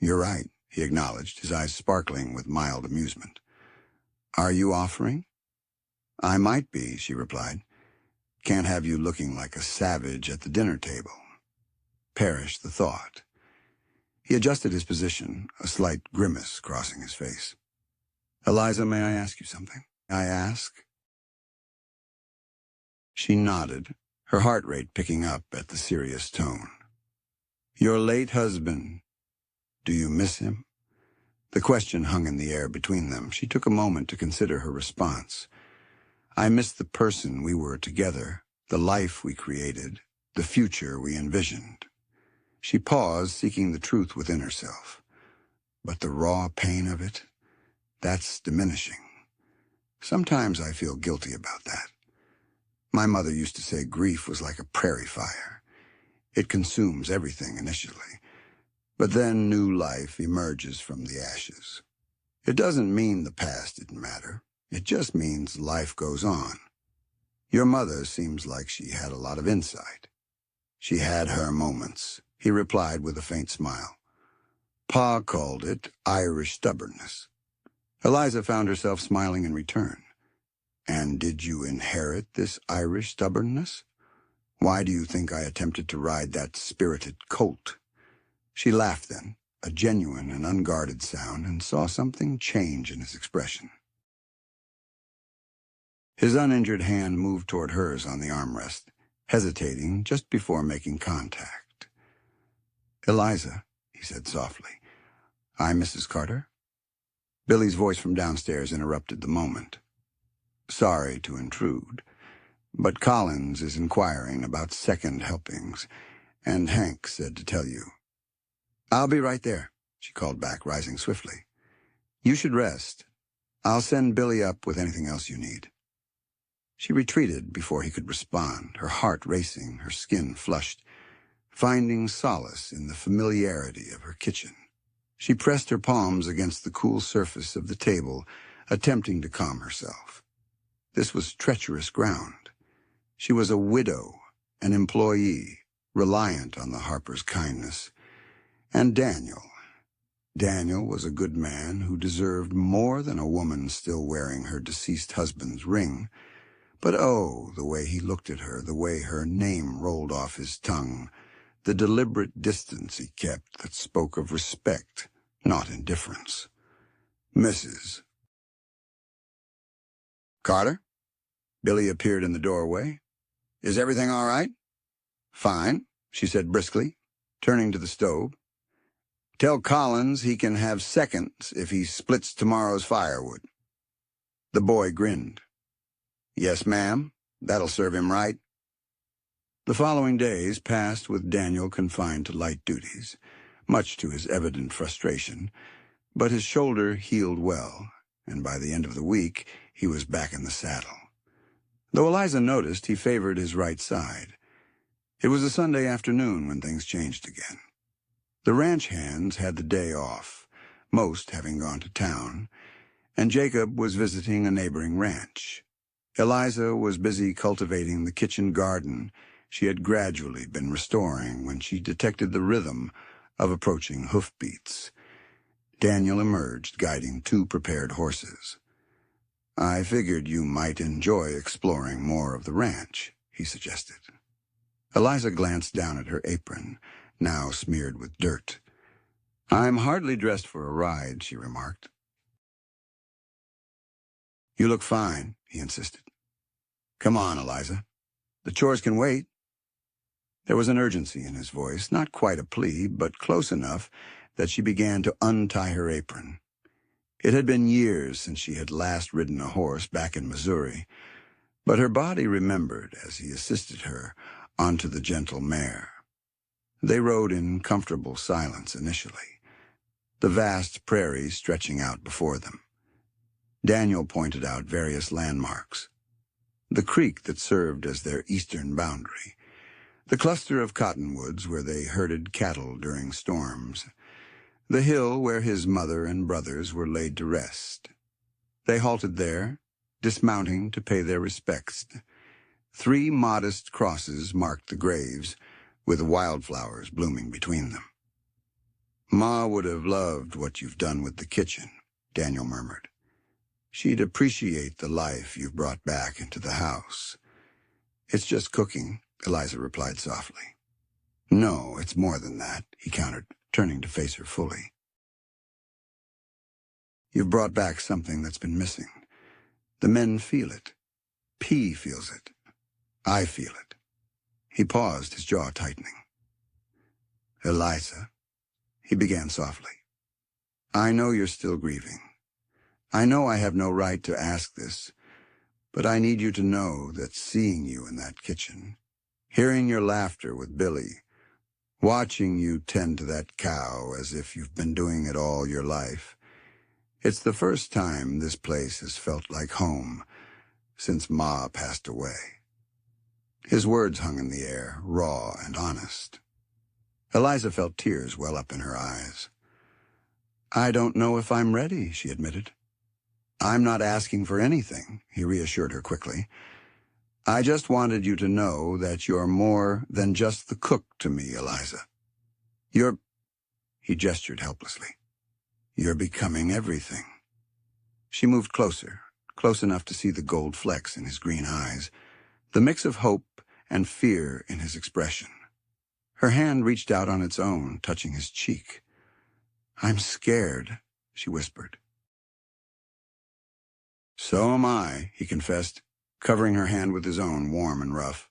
You're right, he acknowledged, his eyes sparkling with mild amusement. Are you offering? I might be, she replied. Can't have you looking like a savage at the dinner table. Perish the thought. He adjusted his position, a slight grimace crossing his face. Eliza, may I ask you something? I ask. She nodded, her heart rate picking up at the serious tone. Your late husband, do you miss him? The question hung in the air between them. She took a moment to consider her response. I miss the person we were together, the life we created, the future we envisioned. She paused, seeking the truth within herself. But the raw pain of it, that's diminishing. Sometimes I feel guilty about that. My mother used to say grief was like a prairie fire. It consumes everything initially, but then new life emerges from the ashes. It doesn't mean the past didn't matter. It just means life goes on. Your mother seems like she had a lot of insight. She had her moments, he replied with a faint smile. Pa called it Irish stubbornness. Eliza found herself smiling in return. And did you inherit this Irish stubbornness? Why do you think I attempted to ride that spirited colt? She laughed then, a genuine and unguarded sound, and saw something change in his expression. His uninjured hand moved toward hers on the armrest, hesitating just before making contact. Eliza, he said softly, I'm Mrs. Carter? Billy's voice from downstairs interrupted the moment. Sorry to intrude, but Collins is inquiring about second helpings, and Hank said to tell you. I'll be right there, she called back, rising swiftly. You should rest. I'll send Billy up with anything else you need. She retreated before he could respond, her heart racing, her skin flushed, finding solace in the familiarity of her kitchen. She pressed her palms against the cool surface of the table, attempting to calm herself. This was treacherous ground. She was a widow, an employee, reliant on the Harpers' kindness. And Daniel was a good man who deserved more than a woman still wearing her deceased husband's ring. But oh, the way he looked at her, the way her name rolled off his tongue, the deliberate distance he kept that spoke of respect, not indifference. Mrs. Carter? Billy appeared in the doorway. Is everything all right? Fine, she said briskly, turning to the stove. Tell Collins he can have seconds if he splits tomorrow's firewood. The boy grinned. Yes, ma'am. That'll serve him right. The following days passed with Daniel confined to light duties, much to his evident frustration, but his shoulder healed well, and by the end of the week he was back in the saddle. Though Eliza noticed he favored his right side. It was a Sunday afternoon when things changed again. The ranch hands had the day off, most having gone to town, and Jacob was visiting a neighboring ranch. Eliza was busy cultivating the kitchen garden she had gradually been restoring when she detected the rhythm of approaching hoofbeats. Daniel emerged, guiding two prepared horses. I figured you might enjoy exploring more of the ranch, he suggested. Eliza glanced down at her apron, now smeared with dirt. I'm hardly dressed for a ride, she remarked. You look fine, he insisted. Come on, Eliza. The chores can wait. There was an urgency in his voice, not quite a plea, but close enough that she began to untie her apron. It had been years since she had last ridden a horse back in Missouri, but her body remembered as he assisted her onto the gentle mare. They rode in comfortable silence initially, the vast prairies stretching out before them. Daniel pointed out various landmarks. The creek that served as their eastern boundary, the cluster of cottonwoods where they herded cattle during storms, the hill where his mother and brothers were laid to rest. They halted there, dismounting to pay their respects. 3 modest crosses marked the graves, with wildflowers blooming between them. Ma would have loved what you've done with the kitchen, Daniel murmured. She'd appreciate the life you've brought back into the house. It's just cooking, Eliza replied softly. No, it's more than that, he countered, turning to face her fully. You've brought back something that's been missing. The men feel it. P feels it. I feel it. He paused, his jaw tightening. Eliza, he began softly. I know you're still grieving. I know I have no right to ask this, but I need you to know that seeing you in that kitchen, hearing your laughter with Billy, watching you tend to that cow as if you've been doing it all your life, it's the first time this place has felt like home since Ma passed away. His words hung in the air, raw and honest. Eliza felt tears well up in her eyes. I don't know if I'm ready, she admitted. I'm not asking for anything, he reassured her quickly. I just wanted you to know that you're more than just the cook to me, Eliza. He gestured helplessly. You're becoming everything. She moved closer, close enough to see the gold flecks in his green eyes, the mix of hope and fear in his expression. Her hand reached out on its own, touching his cheek. I'm scared, she whispered. So am I, he confessed, covering her hand with his own, warm and rough.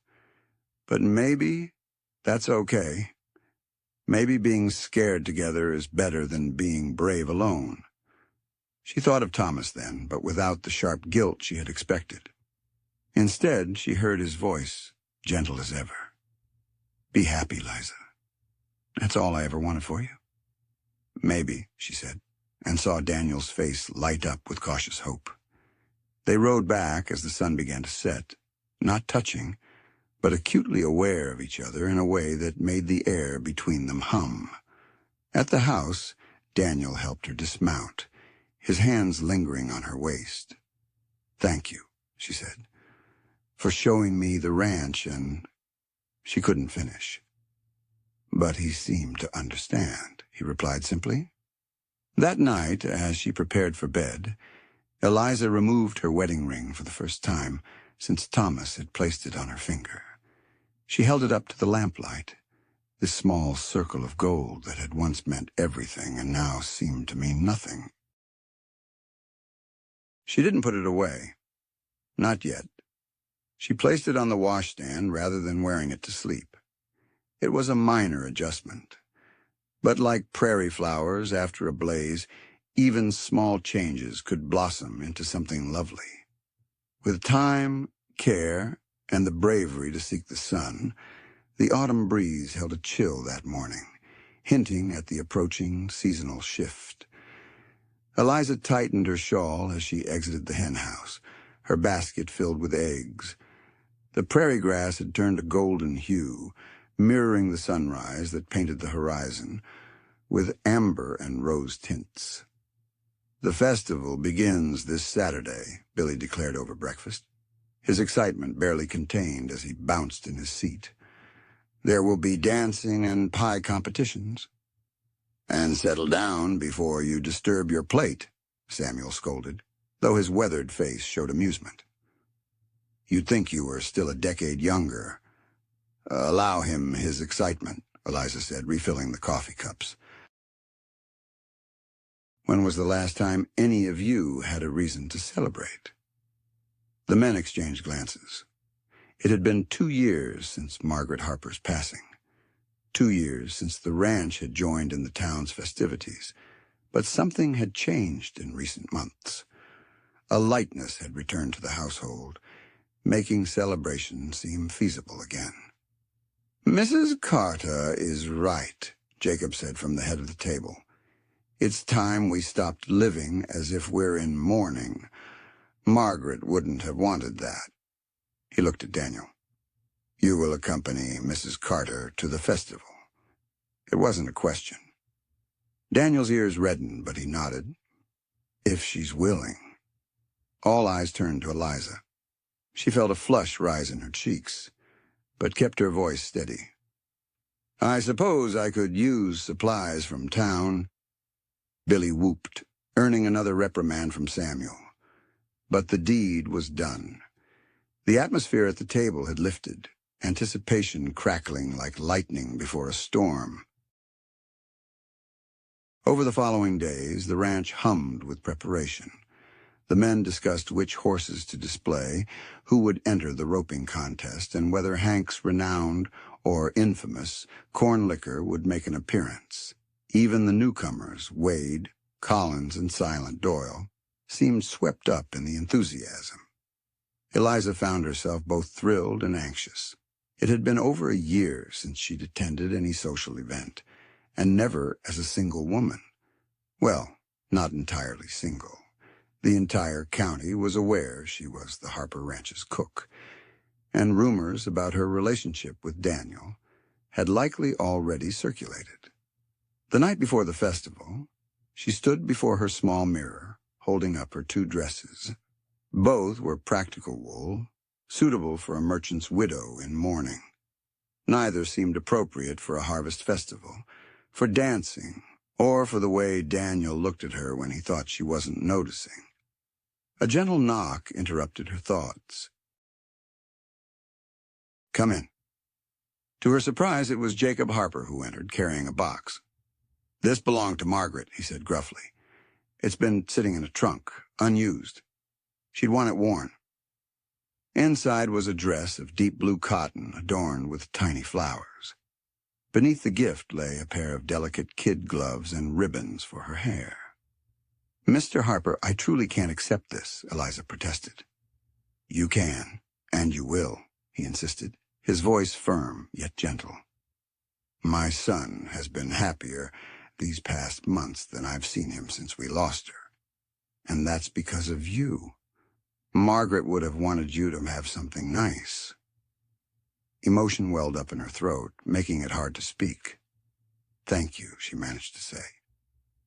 But maybe that's okay. Maybe being scared together is better than being brave alone. She thought of Thomas then, but without the sharp guilt she had expected. Instead, she heard his voice, gentle as ever. Be happy, Liza. That's all I ever wanted for you. Maybe, she said, and saw Daniel's face light up with cautious hope. They rode back as the sun began to set, not touching, but acutely aware of each other in a way that made the air between them hum. At the house, Daniel helped her dismount, his hands lingering on her waist. Thank you, she said, for showing me the ranch and... She couldn't finish. But he seemed to understand, he replied simply. That night, as she prepared for bed, Eliza removed her wedding ring for the first time since Thomas had placed it on her finger. She held it up to the lamplight, this small circle of gold that had once meant everything and now seemed to mean nothing. She didn't put it away. Not yet. She placed it on the washstand rather than wearing it to sleep. It was a minor adjustment. But like prairie flowers after a blaze, even small changes could blossom into something lovely. With time, care, and the bravery to seek the sun, the autumn breeze held a chill that morning, hinting at the approaching seasonal shift. Eliza tightened her shawl as she exited the hen house, her basket filled with eggs. The prairie grass had turned a golden hue, mirroring the sunrise that painted the horizon, with amber and rose tints. The festival begins this Saturday, Billy declared over breakfast, his excitement barely contained as he bounced in his seat. There will be dancing and pie competitions. And settle down before you disturb your plate, Samuel scolded, though his weathered face showed amusement. You'd think you were still a decade younger. Allow him his excitement, Eliza said, refilling the coffee cups. When was the last time any of you had a reason to celebrate? The men exchanged glances. It had been 2 years since Margaret Harper's passing. 2 years since the ranch had joined in the town's festivities. But something had changed in recent months. A lightness had returned to the household, making celebration seem feasible again. Mrs. Carter is right, Jacob said from the head of the table. It's time we stopped living as if we're in mourning. Margaret wouldn't have wanted that. He looked at Daniel. You will accompany Mrs. Carter to the festival. It wasn't a question. Daniel's ears reddened, but he nodded. If she's willing. All eyes turned to Eliza. She felt a flush rise in her cheeks, but kept her voice steady. I suppose I could use supplies from town. Billy whooped, earning another reprimand from Samuel. But the deed was done. The atmosphere at the table had lifted, anticipation crackling like lightning before a storm. Over the following days, the ranch hummed with preparation. The men discussed which horses to display, who would enter the roping contest, and whether Hank's renowned or infamous corn liquor would make an appearance. Even the newcomers, Wade, Collins and Silent Doyle, seemed swept up in the enthusiasm. Eliza found herself both thrilled and anxious. It had been over a year since she'd attended any social event, and never as a single woman. Well, not entirely single. The entire county was aware she was the Harper Ranch's cook, and rumors about her relationship with Daniel had likely already circulated. The night before the festival, she stood before her small mirror, holding up her 2 dresses. Both were practical wool, suitable for a merchant's widow in mourning. Neither seemed appropriate for a harvest festival, for dancing, or for the way Daniel looked at her when he thought she wasn't noticing. A gentle knock interrupted her thoughts. "Come in." To her surprise, it was Jacob Harper who entered, carrying a box. "This belonged to Margaret," he said gruffly. "It's been sitting in a trunk, unused. She'd want it worn." Inside was a dress of deep blue cotton adorned with tiny flowers. Beneath the gift lay a pair of delicate kid gloves and ribbons for her hair. "Mr. Harper, I truly can't accept this," Eliza protested. "You can, and you will," he insisted, his voice firm yet gentle. "My son has been happier these past months than I've seen him since we lost her. And that's because of you. Margaret would have wanted you to have something nice." Emotion welled up in her throat, making it hard to speak. "Thank you," she managed to say.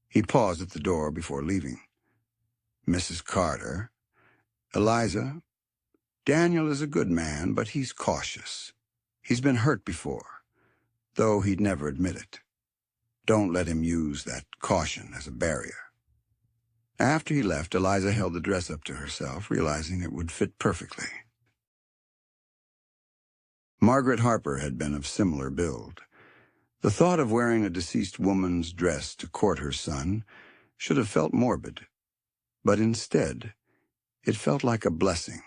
He paused at the door before leaving. "Mrs. Carter, Eliza, Daniel is a good man, but he's cautious. He's been hurt before, though he'd never admit it. Don't let him use that caution as a barrier." After he left, Eliza held the dress up to herself, realizing it would fit perfectly. Margaret Harper had been of similar build. The thought of wearing a deceased woman's dress to court her son should have felt morbid, but instead, it felt like a blessing,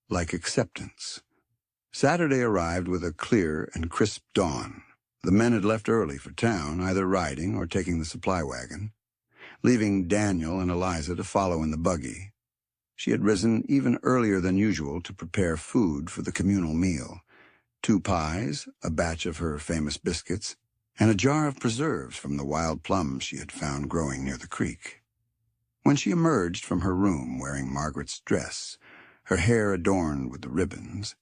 like acceptance. Saturday arrived with a clear and crisp dawn. The men had left early for town, either riding or taking the supply wagon, leaving Daniel and Eliza to follow in the buggy. She had risen even earlier than usual to prepare food for the communal meal: 2 pies, a batch of her famous biscuits, and a jar of preserves from the wild plums she had found growing near the creek. When she emerged from her room wearing Margaret's dress, her hair adorned with the ribbons,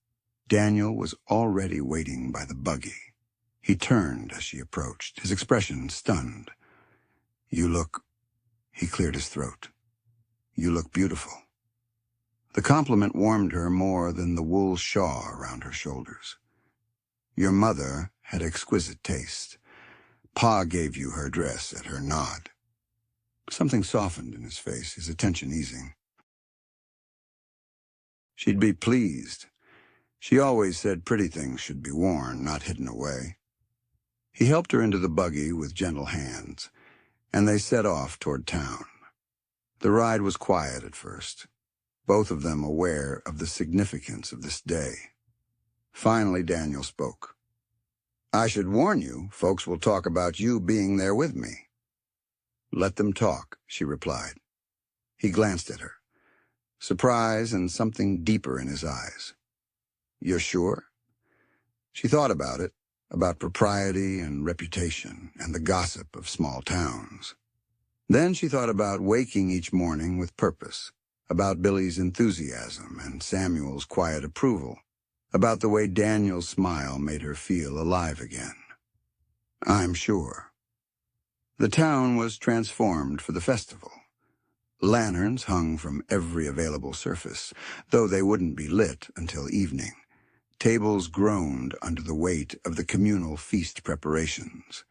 Daniel was already waiting by the buggy. He turned as she approached, his expression stunned. "You look—" He cleared his throat. "You look beautiful." The compliment warmed her more than the wool shawl around her shoulders. "Your mother had exquisite taste. Pa gave you her dress at her nod." Something softened in his face, his attention easing. She'd be pleased. She always said pretty things should be worn, not hidden away. He helped her into the buggy with gentle hands, and they set off toward town. The ride was quiet at first, both of them aware of the significance of this day. Finally, Daniel spoke. "I should warn you, folks will talk about you being there with me." "Let them talk," she replied. He glanced at her, surprise and something deeper in his eyes. "You're sure?" She thought about it, about propriety and reputation and the gossip of small towns. Then she thought about waking each morning with purpose, about Billy's enthusiasm and Samuel's quiet approval, about the way Daniel's smile made her feel alive again. "I'm sure." The town was transformed for the festival. Lanterns hung from every available surface, though they wouldn't be lit until evening. Tables groaned under the weight of the communal feast preparations.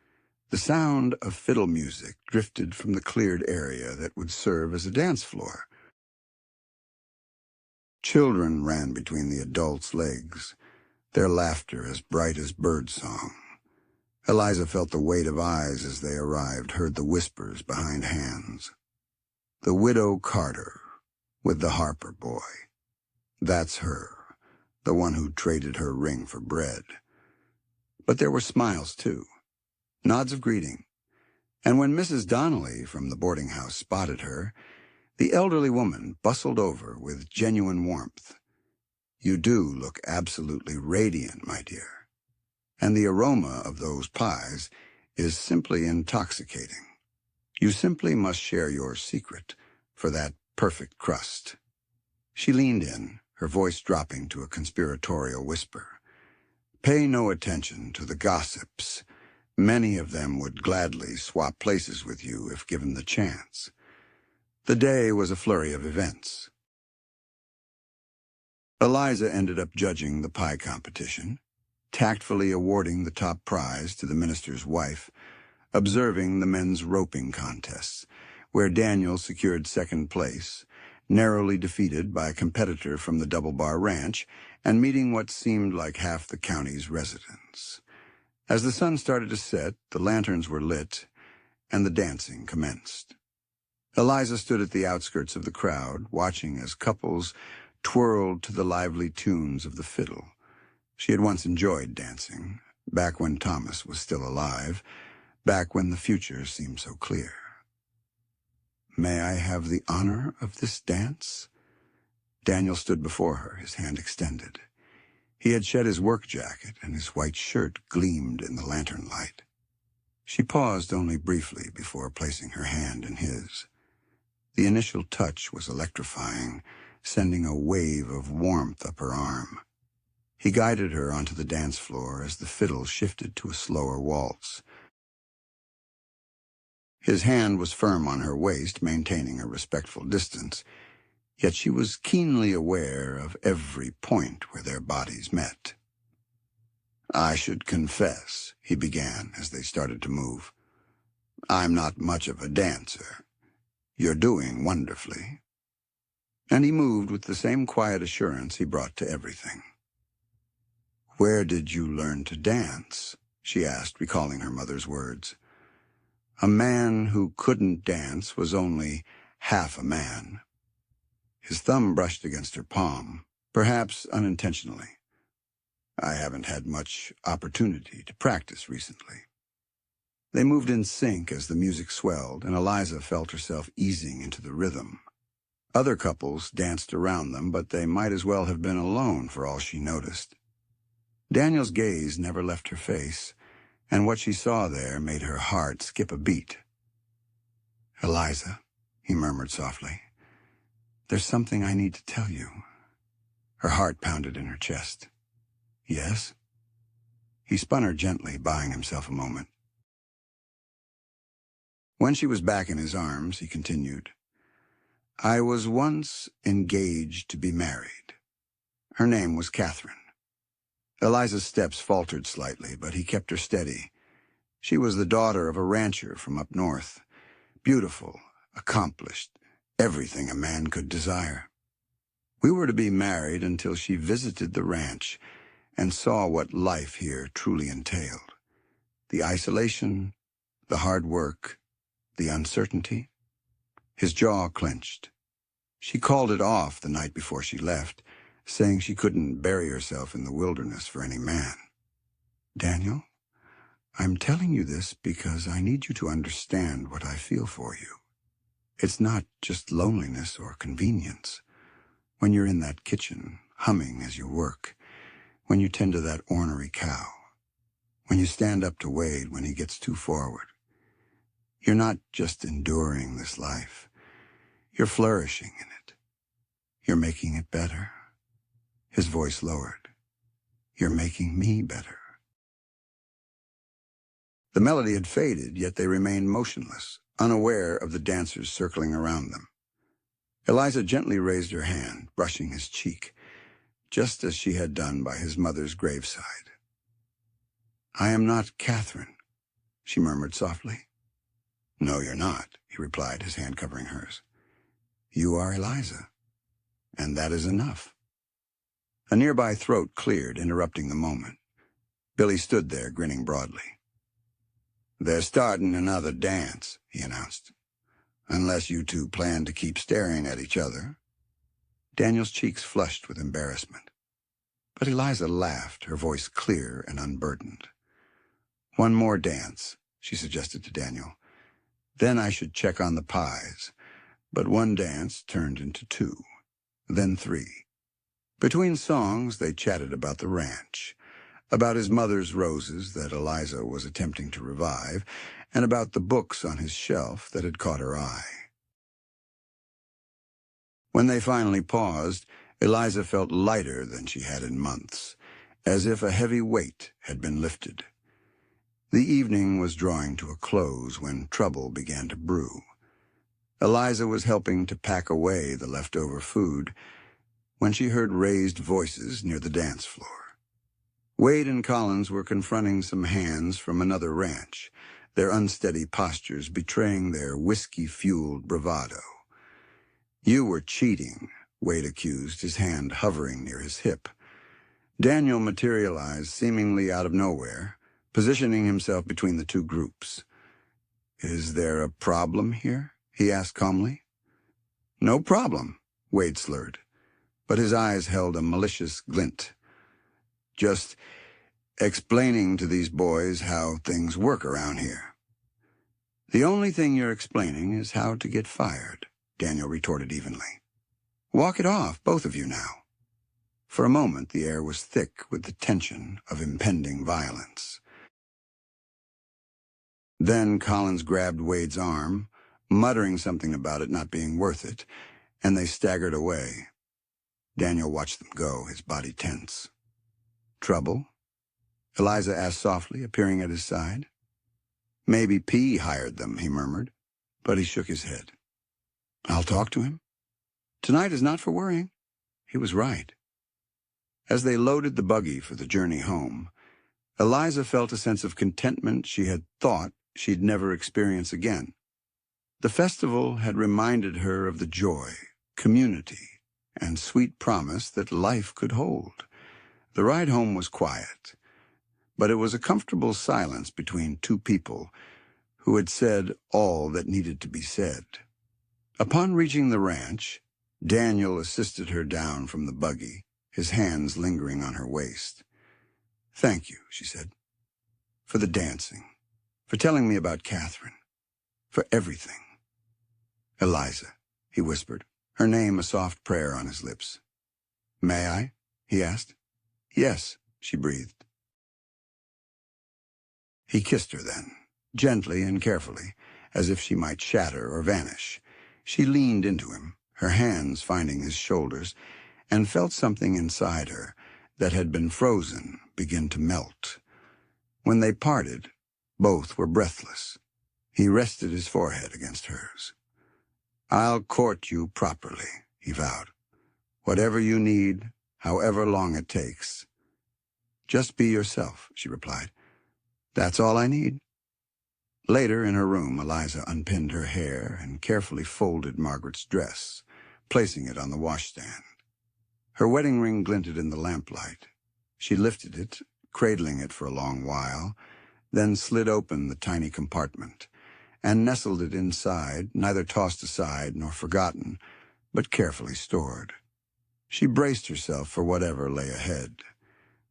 The sound of fiddle music drifted from the cleared area that would serve as a dance floor. Children ran between the adults' legs, their laughter as bright as birdsong. Eliza felt the weight of eyes as they arrived, heard the whispers behind hands. The widow Carter, with the Harper boy. That's her, the one who traded her ring for bread. But there were smiles, too, nods of greeting, And when Mrs. Donnelly from the boarding house spotted her, the elderly woman bustled over with genuine warmth. "You do look absolutely radiant, my dear. And the aroma of those pies is simply intoxicating. You simply must share your secret for that perfect crust." She leaned in, her voice dropping to a conspiratorial whisper. "Pay no attention to the gossips. Many of them would gladly swap places with you if given the chance." The day was a flurry of events. Eliza ended up judging the pie competition, tactfully awarding the top prize to the minister's wife, observing the men's roping contests, where Daniel secured second place, narrowly defeated by a competitor from the Double Bar Ranch, and meeting what seemed like half the county's residents. As the sun started to set, the lanterns were lit, and the dancing commenced. Eliza stood at the outskirts of the crowd, watching as couples twirled to the lively tunes of the fiddle. She had once enjoyed dancing, back when Thomas was still alive, back when the future seemed so clear. "May I have the honor of this dance?" Daniel stood before her, his hand extended. He had shed his work jacket, and his white shirt gleamed in the lantern light. She paused only briefly before placing her hand in his. The initial touch was electrifying, sending a wave of warmth up her arm. He guided her onto the dance floor as the fiddle shifted to a slower waltz. His hand was firm on her waist, maintaining a respectful distance, yet she was keenly aware of every point where their bodies met. "I should confess," he began as they started to move, "I'm not much of a dancer. You're doing wonderfully." And he moved with the same quiet assurance he brought to everything. "Where did you learn to dance?" she asked, recalling her mother's words. A man who couldn't dance was only half a man. His thumb brushed against her palm, perhaps unintentionally. "I haven't had much opportunity to practice recently." They moved in sync as the music swelled, and Eliza felt herself easing into the rhythm. Other couples danced around them, but they might as well have been alone for all she noticed. Daniel's gaze never left her face, and what she saw there made her heart skip a beat. "Eliza," he murmured softly, "there's something I need to tell you." Her heart pounded in her chest. "Yes?" He spun her gently, buying himself a moment. When she was back in his arms, he continued, "I was once engaged to be married. Her name was Catherine." Eliza's steps faltered slightly, but he kept her steady. She was the daughter of a rancher from up north, beautiful, accomplished, everything a man could desire. We were to be married until she visited the ranch and saw what life here truly entailed. The isolation, the hard work, the uncertainty. His jaw clenched. She called it off the night before she left, saying she couldn't bury herself in the wilderness for any man. "Daniel, I'm telling you this because I need you to understand what I feel for you. It's not just loneliness or convenience. When you're in that kitchen, humming as you work, when you tend to that ornery cow, when you stand up to Wade when he gets too forward, you're not just enduring this life. You're flourishing in it. You're making it better." His voice lowered. "You're making me better." The melody had faded, yet they remained motionless, unaware of the dancers circling around them. Eliza gently raised her hand, brushing his cheek, just as she had done by his mother's graveside. "I am not Catherine," she murmured softly. "No, you're not," he replied, his hand covering hers. "You are Eliza, and that is enough." A nearby throat cleared, interrupting the moment. Billy stood there, grinning broadly. "They're starting another dance," he announced. "Unless you two plan to keep staring at each other." Daniel's cheeks flushed with embarrassment. But Eliza laughed, her voice clear and unburdened. "One more dance," she suggested to Daniel. Then I should check on the pies. But one dance turned into two, then three. Between songs, they chatted about the ranch, about his mother's roses that Eliza was attempting to revive, and about the books on his shelf that had caught her eye. When they finally paused, Eliza felt lighter than she had in months, as if a heavy weight had been lifted. The evening was drawing to a close when trouble began to brew. Eliza was helping to pack away the leftover food when she heard raised voices near the dance floor. Wade and Collins were confronting some hands from another ranch, their unsteady postures betraying their whiskey-fueled bravado. "You were cheating," Wade accused, his hand hovering near his hip. Daniel materialized seemingly out of nowhere, positioning himself between the two groups. "Is there a problem here?" he asked calmly. "No problem," Wade slurred, but his eyes held a malicious glint. "Just explaining to these boys how things work around here." "The only thing you're explaining is how to get fired," Daniel retorted evenly. "Walk it off, both of you now." For a moment, the air was thick with the tension of impending violence. Then Collins grabbed Wade's arm, muttering something about it not being worth it, and they staggered away. Daniel watched them go, his body tense. "Trouble?" Eliza asked softly, appearing at his side. "Maybe P hired them," he murmured, but he shook his head. "I'll talk to him. Tonight is not for worrying." He was right. As they loaded the buggy for the journey home, Eliza felt a sense of contentment she had thought she'd never experience again. The festival had reminded her of the joy, community, and sweet promise that life could hold. The ride home was quiet, but it was a comfortable silence between two people who had said all that needed to be said. Upon reaching the ranch, Daniel assisted her down from the buggy, his hands lingering on her waist. "Thank you," she said, "for the dancing, for telling me about Catherine, for everything." "Eliza," he whispered, her name a soft prayer on his lips. "May I?" he asked. "Yes," she breathed. He kissed her then, gently and carefully, as if she might shatter or vanish. She leaned into him, her hands finding his shoulders, and felt something inside her that had been frozen begin to melt. When they parted, both were breathless. He rested his forehead against hers. "I'll court you properly," he vowed. "Whatever you need, however long it takes." "Just be yourself," she replied. "That's all I need." Later, in her room, Eliza unpinned her hair and carefully folded Margaret's dress, placing it on the washstand. Her wedding ring glinted in the lamplight. She lifted it, cradling it for a long while, then slid open the tiny compartment, and nestled it inside, neither tossed aside nor forgotten, but carefully stored. She braced herself for whatever lay ahead.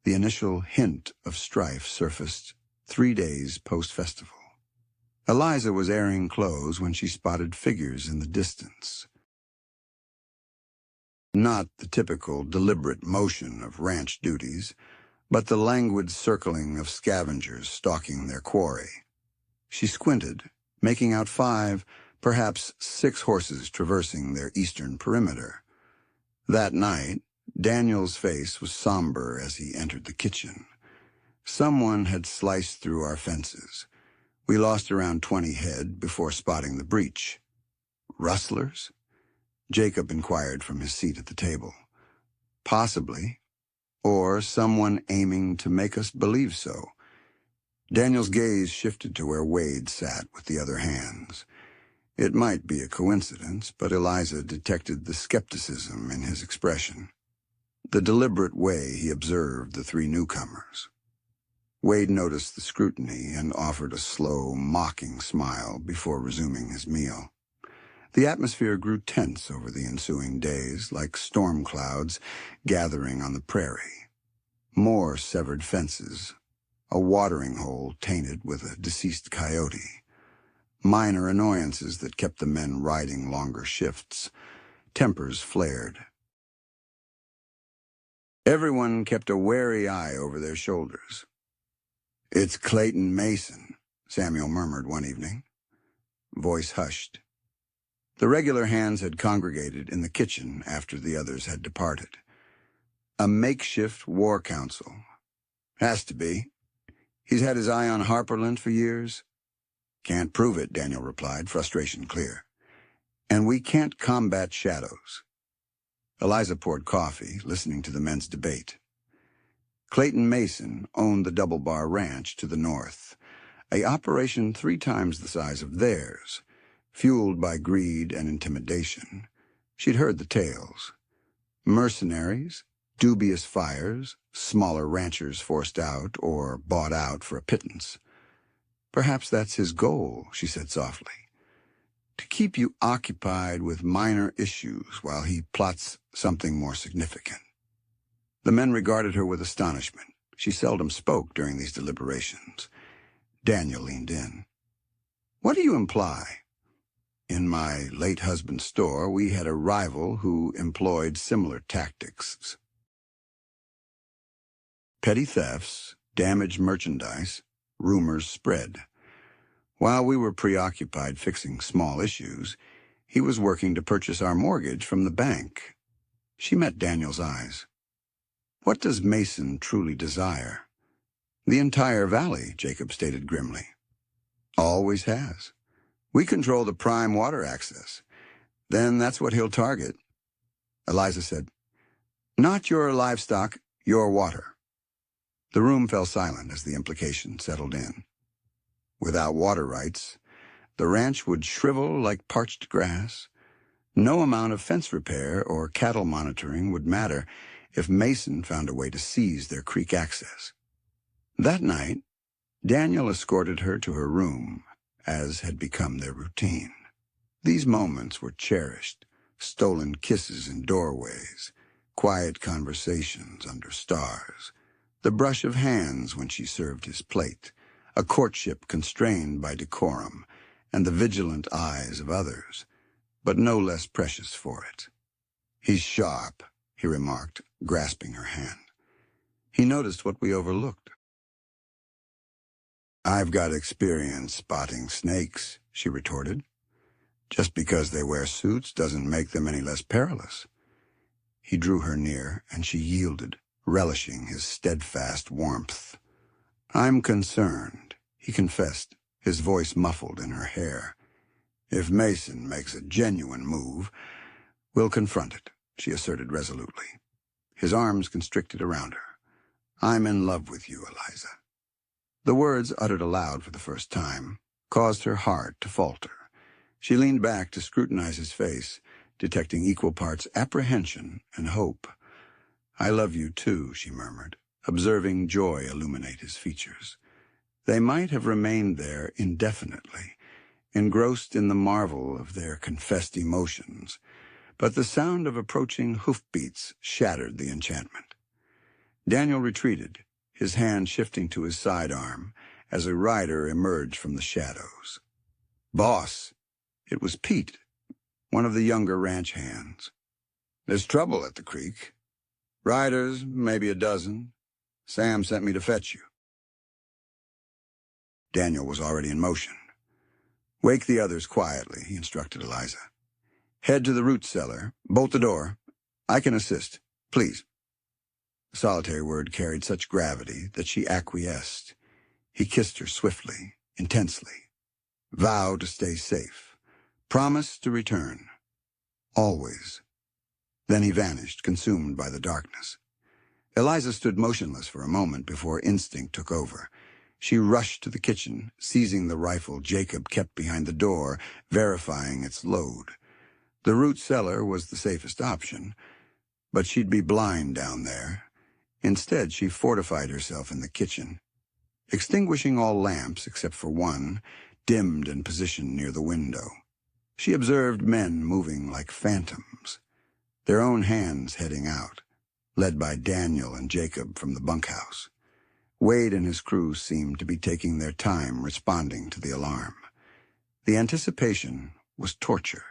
The initial hint of strife surfaced 3 days post-festival. Eliza was airing clothes when she spotted figures in the distance. Not the typical deliberate motion of ranch duties, but the languid circling of scavengers stalking their quarry. She squinted, making out 5, perhaps 6 horses traversing their eastern perimeter. That night, Daniel's face was somber as he entered the kitchen. Someone had sliced through our fences. We lost around 20 head before spotting the breach. "Rustlers?" Jacob inquired from his seat at the table. "Possibly. Or someone aiming to make us believe so." Daniel's gaze shifted to where Wade sat with the other hands. It might be a coincidence, but Eliza detected the skepticism in his expression, the deliberate way he observed the 3 newcomers. Wade noticed the scrutiny and offered a slow, mocking smile before resuming his meal. The atmosphere grew tense over the ensuing days, like storm clouds gathering on the prairie. More severed fences, a watering hole tainted with a deceased coyote, minor annoyances that kept the men riding longer shifts. Tempers flared. Everyone kept a wary eye over their shoulders. "It's Clayton Mason," Samuel murmured one evening. Voice hushed. The regular hands had congregated in the kitchen after the others had departed. A makeshift war council. Has to be. He's had his eye on Harperland for years. "Can't prove it," Daniel replied, frustration clear. "And we can't combat shadows." Eliza poured coffee, listening to the men's debate. Clayton Mason owned the Double Bar Ranch to the north, a operation 3 times the size of theirs, fueled by greed and intimidation. She'd heard the tales. Mercenaries, dubious fires, smaller ranchers forced out or bought out for a pittance. "Perhaps that's his goal," she said softly. "To keep you occupied with minor issues while he plots something more significant." The men regarded her with astonishment. She seldom spoke during these deliberations. Daniel leaned in. "What do you imply?" "In my late husband's store, we had a rival who employed similar tactics. Petty thefts, damaged merchandise, rumors spread. While we were preoccupied fixing small issues, he was working to purchase our mortgage from the bank." She met Daniel's eyes. "What does Mason truly desire?" "The entire valley," Jacob stated grimly. "Always has. We control the prime water access. Then that's what he'll target." Eliza said, "Not your livestock, your water." The room fell silent as the implication settled in. Without water rights, the ranch would shrivel like parched grass. No amount of fence repair or cattle monitoring would matter if Mason found a way to seize their creek access. That night, Daniel escorted her to her room, as had become their routine. These moments were cherished, stolen kisses in doorways, quiet conversations under stars, the brush of hands when she served his plate, a courtship constrained by decorum, and the vigilant eyes of others, but no less precious for it. "He's sharp," he remarked, grasping her hand. "He noticed what we overlooked." "I've got experience spotting snakes," she retorted. "Just because they wear suits doesn't make them any less perilous." He drew her near, and she yielded, relishing his steadfast warmth. "I'm concerned," he confessed, his voice muffled in her hair. "If Mason makes a genuine move, we'll confront it," she asserted resolutely. His arms constricted around her. "I'm in love with you, Eliza." The words, uttered aloud for the first time, caused her heart to falter. She leaned back to scrutinize his face, detecting equal parts apprehension and hope. "I love you too," she murmured, observing joy illuminate his features. They might have remained there indefinitely, engrossed in the marvel of their confessed emotions, but the sound of approaching hoofbeats shattered the enchantment. Daniel retreated, his hand shifting to his sidearm as a rider emerged from the shadows. "Boss!" It was Pete, one of the younger ranch hands. "There's trouble at the creek. Riders, maybe a dozen. Sam sent me to fetch you." Daniel was already in motion. "Wake the others quietly," he instructed Eliza. "Head to the root cellar. Bolt the door. I can assist. Please." The solitary word carried such gravity that she acquiesced. He kissed her swiftly, intensely. "Vow to stay safe. Promise to return. Always." Then he vanished, consumed by the darkness. Eliza stood motionless for a moment before instinct took over. She rushed to the kitchen, seizing the rifle Jacob kept behind the door, verifying its load. The root cellar was the safest option, but she'd be blind down there. Instead, she fortified herself in the kitchen. Extinguishing all lamps except for one, dimmed and positioned near the window. She observed men moving like phantoms, their own hands heading out, led by Daniel and Jacob from the bunkhouse. Wade and his crew seemed to be taking their time responding to the alarm. The anticipation was torture.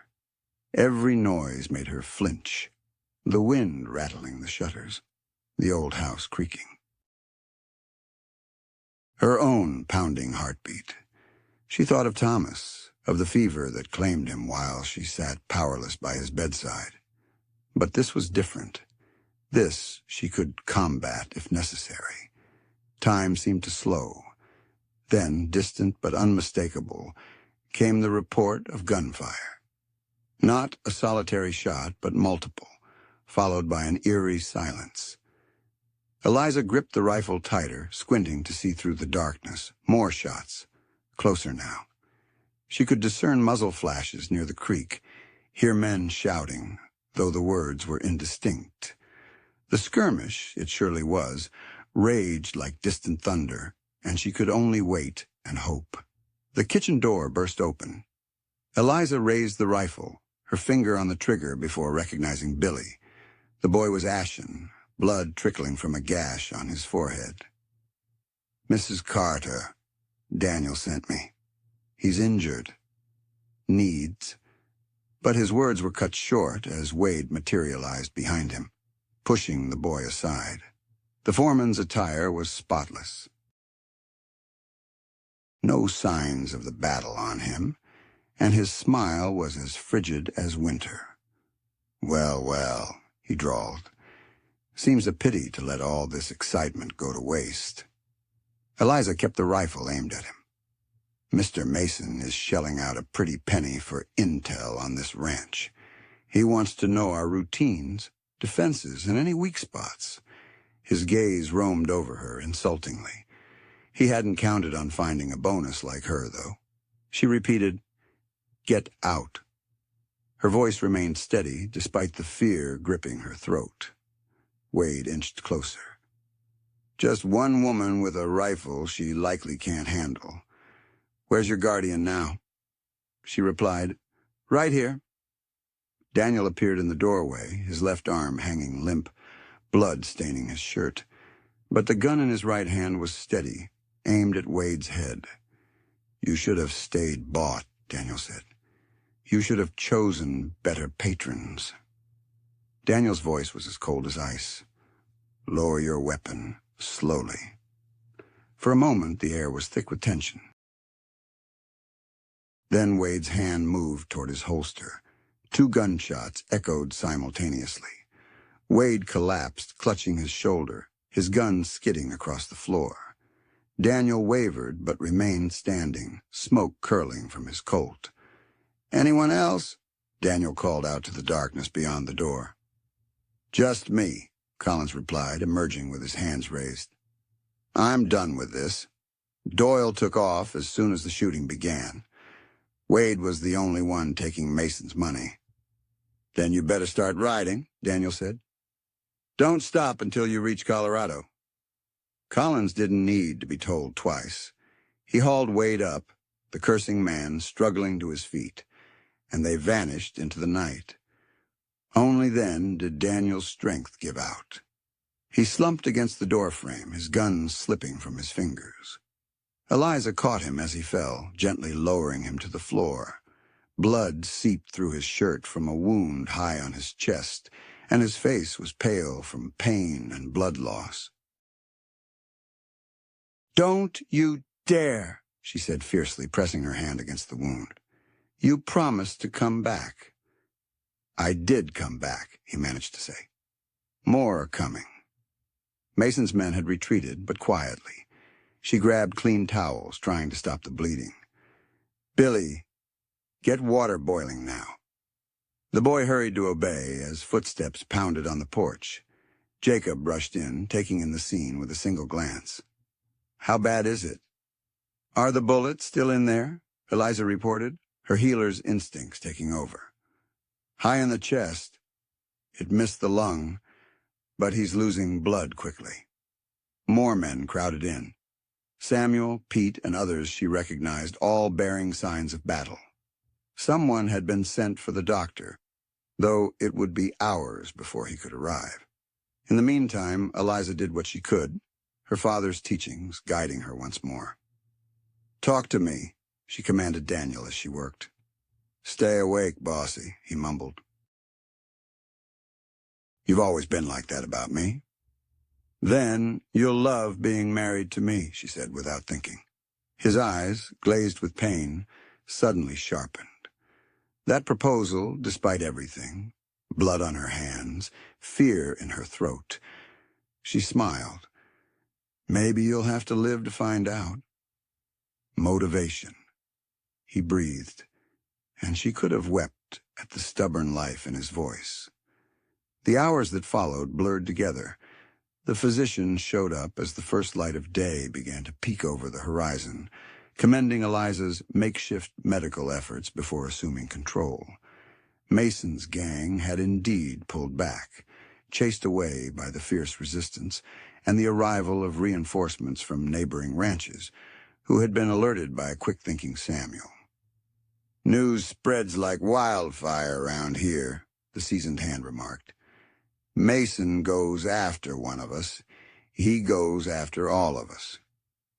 Every noise made her flinch. The wind rattling the shutters, the old house creaking. Her own pounding heartbeat. She thought of Thomas, of the fever that claimed him while she sat powerless by his bedside. But this was different. This she could combat if necessary. Time seemed to slow. Then, distant but unmistakable, came the report of gunfire. Not a solitary shot, but multiple, followed by an eerie silence. Eliza gripped the rifle tighter, squinting to see through the darkness. More shots. Closer now. She could discern muzzle flashes near the creek, hear men shouting, though the words were indistinct. The skirmish, it surely was, raged like distant thunder, and she could only wait and hope. The kitchen door burst open. Eliza raised the rifle, her finger on the trigger before recognizing Billy. The boy was ashen, blood trickling from a gash on his forehead. "Mrs. Carter, Daniel sent me. He's injured. Needs." But his words were cut short as Wade materialized behind him, pushing the boy aside. The foreman's attire was spotless. No signs of the battle on him, and his smile was as frigid as winter. "Well, well," he drawled. "Seems a pity to let all this excitement go to waste." Eliza kept the rifle aimed at him. "Mr. Mason is shelling out a pretty penny for intel on this ranch. He wants to know our routines, defenses, and any weak spots." His gaze roamed over her insultingly. He hadn't counted on finding a bonus like her, though. She repeated, "Get out." Her voice remained steady, despite the fear gripping her throat. Wade inched closer. "Just one woman with a rifle she likely can't handle. Where's your guardian now?" She replied, "Right here." Daniel appeared in the doorway, his left arm hanging limp, blood staining his shirt. But the gun in his right hand was steady, aimed at Wade's head. "You should have stayed bought," Daniel said. "You should have chosen better patrons." Daniel's voice was as cold as ice. "Lower your weapon, slowly." For a moment, the air was thick with tension. Then Wade's hand moved toward his holster. 2 gunshots echoed simultaneously. Wade collapsed, clutching his shoulder, his gun skidding across the floor. Daniel wavered but remained standing, smoke curling from his Colt. "Anyone else?" Daniel called out to the darkness beyond the door. "Just me," Collins replied, emerging with his hands raised. "I'm done with this." Doyle took off as soon as the shooting began. Wade was the only one taking Mason's money. "Then you better start riding," Daniel said. "Don't stop until you reach Colorado." Collins didn't need to be told twice. He hauled Wade up, the cursing man struggling to his feet, and they vanished into the night. Only then did Daniel's strength give out. He slumped against the doorframe, his gun slipping from his fingers. Eliza caught him as he fell, gently lowering him to the floor. Blood seeped through his shirt from a wound high on his chest, and his face was pale from pain and blood loss. "Don't you dare," she said fiercely, pressing her hand against the wound. "You promised to come back." "I did come back," he managed to say. "More are coming." Mason's men had retreated, but quietly. She grabbed clean towels, trying to stop the bleeding. "Billy, get water boiling now." The boy hurried to obey as footsteps pounded on the porch. Jacob rushed in, taking in the scene with a single glance. "How bad is it?" "Are the bullets still in there?" Eliza reported, her healer's instincts taking over. "High in the chest. It missed the lung, but he's losing blood quickly." More men crowded in. Samuel, Pete, and others she recognized, all bearing signs of battle. Someone had been sent for the doctor, though it would be hours before he could arrive. In the meantime, Eliza did what she could, her father's teachings guiding her once more. "Talk to me," she commanded Daniel as she worked. "Stay awake, bossy," he mumbled. "You've always been like that about me." "Then you'll love being married to me," she said without thinking. His eyes, glazed with pain, suddenly sharpened. That proposal, despite everything, blood on her hands, fear in her throat. She smiled. "Maybe you'll have to live to find out." Motivation. He breathed, and she could have wept at the stubborn life in his voice. The hours that followed blurred together. The physician showed up as the first light of day began to peek over the horizon, commending Eliza's makeshift medical efforts before assuming control. Mason's gang had indeed pulled back, chased away by the fierce resistance and the arrival of reinforcements from neighboring ranches, who had been alerted by a quick-thinking Samuel. "News spreads like wildfire around here," the seasoned hand remarked. "Mason goes after one of us. He goes after all of us.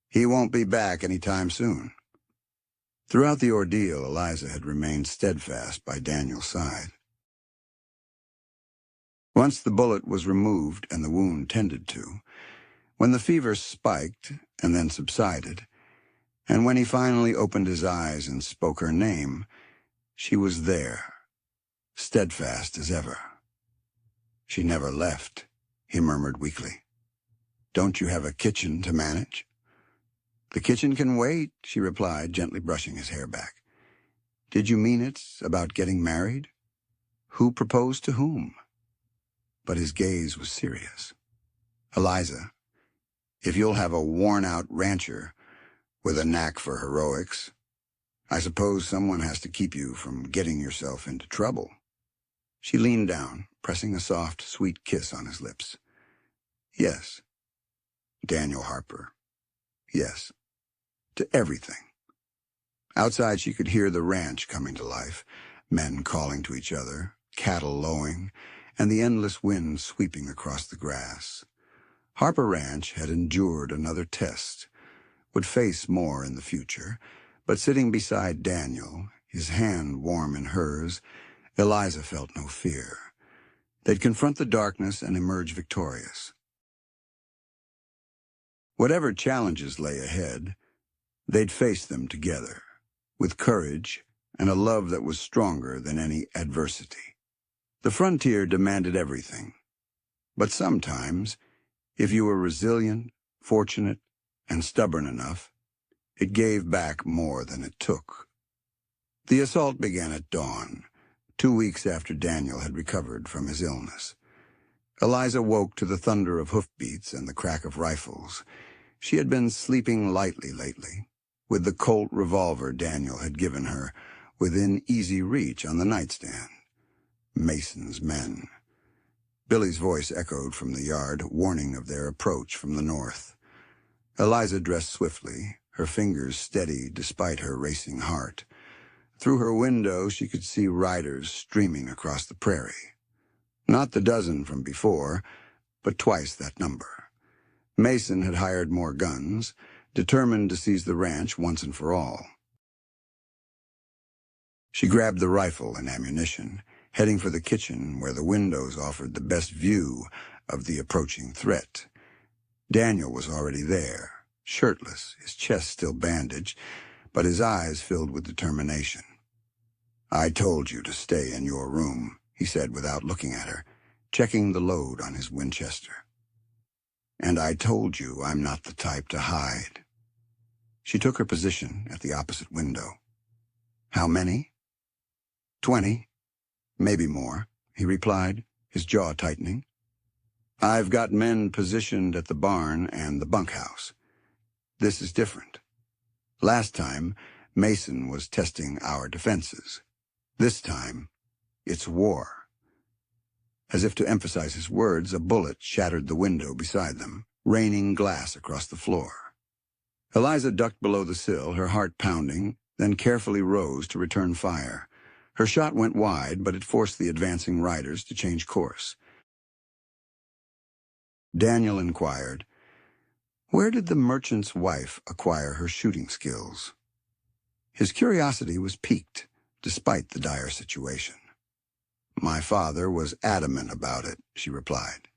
He won't be back any time soon." Throughout the ordeal, Eliza had remained steadfast by Daniel's side. Once the bullet was removed and the wound tended to, when the fever spiked and then subsided, and when he finally opened his eyes and spoke her name, she was there, steadfast as ever. "She never left," he murmured weakly. "Don't you have a kitchen to manage?" "The kitchen can wait," she replied, gently brushing his hair back. "Did you mean it about getting married? Who proposed to whom?" But his gaze was serious. "Eliza, if you'll have a worn-out rancher with a knack for heroics, I suppose someone has to keep you from getting yourself into trouble." She leaned down, pressing a soft, sweet kiss on his lips. "Yes, Daniel Harper. Yes, to everything." Outside she could hear the ranch coming to life, men calling to each other, cattle lowing, and the endless wind sweeping across the grass. Harper Ranch had endured another test, would face more in the future, but sitting beside Daniel, his hand warm in hers, Eliza felt no fear. They'd confront the darkness and emerge victorious. Whatever challenges lay ahead, they'd face them together, with courage and a love that was stronger than any adversity. The frontier demanded everything, but sometimes, if you were resilient, fortunate, and stubborn enough, it gave back more than it took. The assault began at dawn, 2 weeks after Daniel had recovered from his illness. Eliza woke to the thunder of hoofbeats and the crack of rifles. She had been sleeping lightly lately, with the Colt revolver Daniel had given her within easy reach on the nightstand. Mason's men. Billy's voice echoed from the yard, warning of their approach from the north. Eliza dressed swiftly, her fingers steady despite her racing heart. Through her window she could see riders streaming across the prairie. Not the dozen from before, but twice that number. Mason had hired more guns, determined to seize the ranch once and for all. She grabbed the rifle and ammunition, heading for the kitchen where the windows offered the best view of the approaching threat. Daniel was already there, shirtless, his chest still bandaged, but his eyes filled with determination. "I told you to stay in your room," he said without looking at her, checking the load on his Winchester. "And I told you I'm not the type to hide." She took her position at the opposite window. "How many?" 20, maybe more," he replied, his jaw tightening. "I've got men positioned at the barn and the bunkhouse. This is different. Last time, Mason was testing our defenses. This time, it's war." As if to emphasize his words, a bullet shattered the window beside them, raining glass across the floor. Eliza ducked below the sill, her heart pounding, then carefully rose to return fire. Her shot went wide, but it forced the advancing riders to change course. Daniel inquired, "Where did the merchant's wife acquire her shooting skills?" His curiosity was piqued, despite the dire situation. "My father was adamant about it," she replied.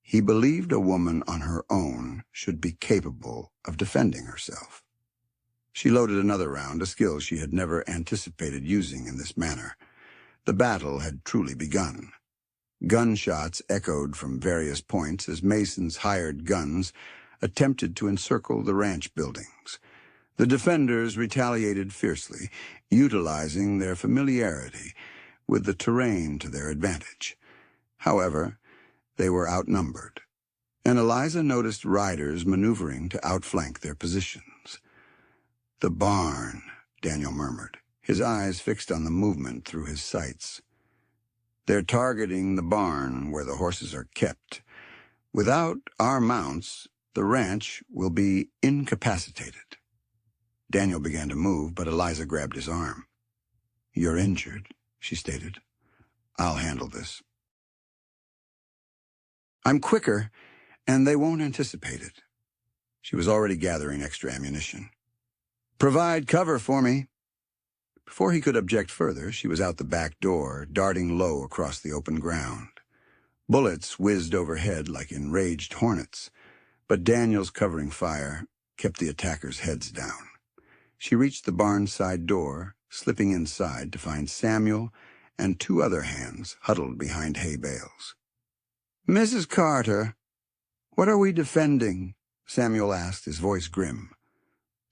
"He believed a woman on her own should be capable of defending herself." She loaded another round, a skill she had never anticipated using in this manner. The battle had truly begun. Gunshots echoed from various points as Mason's hired guns attempted to encircle the ranch buildings. The defenders retaliated fiercely, utilizing their familiarity with the terrain to their advantage. However, they were outnumbered, and Eliza noticed riders maneuvering to outflank their positions. "The barn," Daniel murmured, his eyes fixed on the movement through his sights. "They're targeting the barn where the horses are kept. Without our mounts, the ranch will be incapacitated." Daniel began to move, but Eliza grabbed his arm. "You're injured," she stated. "I'll handle this." "I'm quicker, and they won't anticipate it." She was already gathering extra ammunition. "Provide cover for me." Before he could object further, she was out the back door, darting low across the open ground. Bullets whizzed overhead like enraged hornets, but Daniel's covering fire kept the attackers' heads down. She reached the barn's side door, slipping inside to find Samuel and two other hands huddled behind hay bales. "Mrs. Carter, what are we defending?" Samuel asked, his voice grim.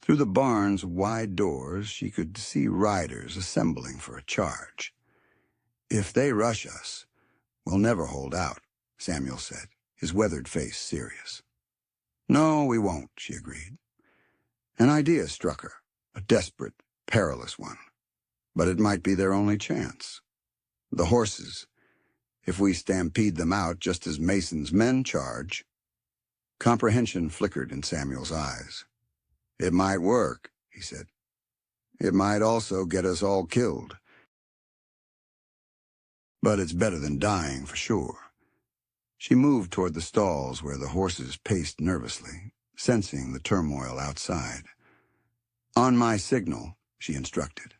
Through the barn's wide doors, she could see riders assembling for a charge. "If they rush us, we'll never hold out," Samuel said, his weathered face serious. "No, we won't," she agreed. An idea struck her, a desperate, perilous one. But it might be their only chance. The horses. If we stampede them out just as Mason's men charge. Comprehension flickered in Samuel's eyes. "It might work," he said. "It might also get us all killed. But it's better than dying for sure." She moved toward the stalls where the horses paced nervously, sensing the turmoil outside. "On my signal," she instructed.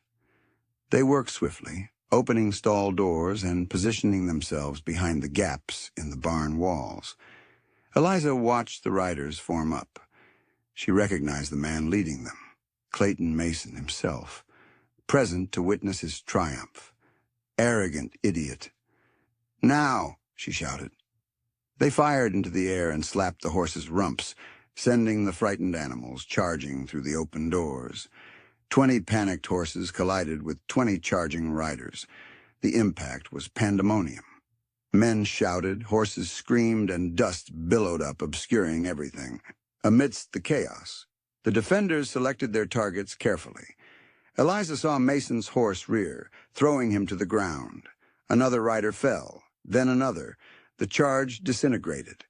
They worked swiftly, opening stall doors and positioning themselves behind the gaps in the barn walls. Eliza watched the riders form up. She recognized the man leading them, Clayton Mason himself, present to witness his triumph. Arrogant idiot. "Now!" she shouted. They fired into the air and slapped the horses' rumps, sending the frightened animals charging through the open doors. 20 panicked horses collided with 20 charging riders. The impact was pandemonium. Men shouted, horses screamed, and dust billowed up, obscuring everything. Amidst the chaos, the defenders selected their targets carefully. Eliza saw Mason's horse rear, throwing him to the ground. Another rider fell, then another. The charge disintegrated.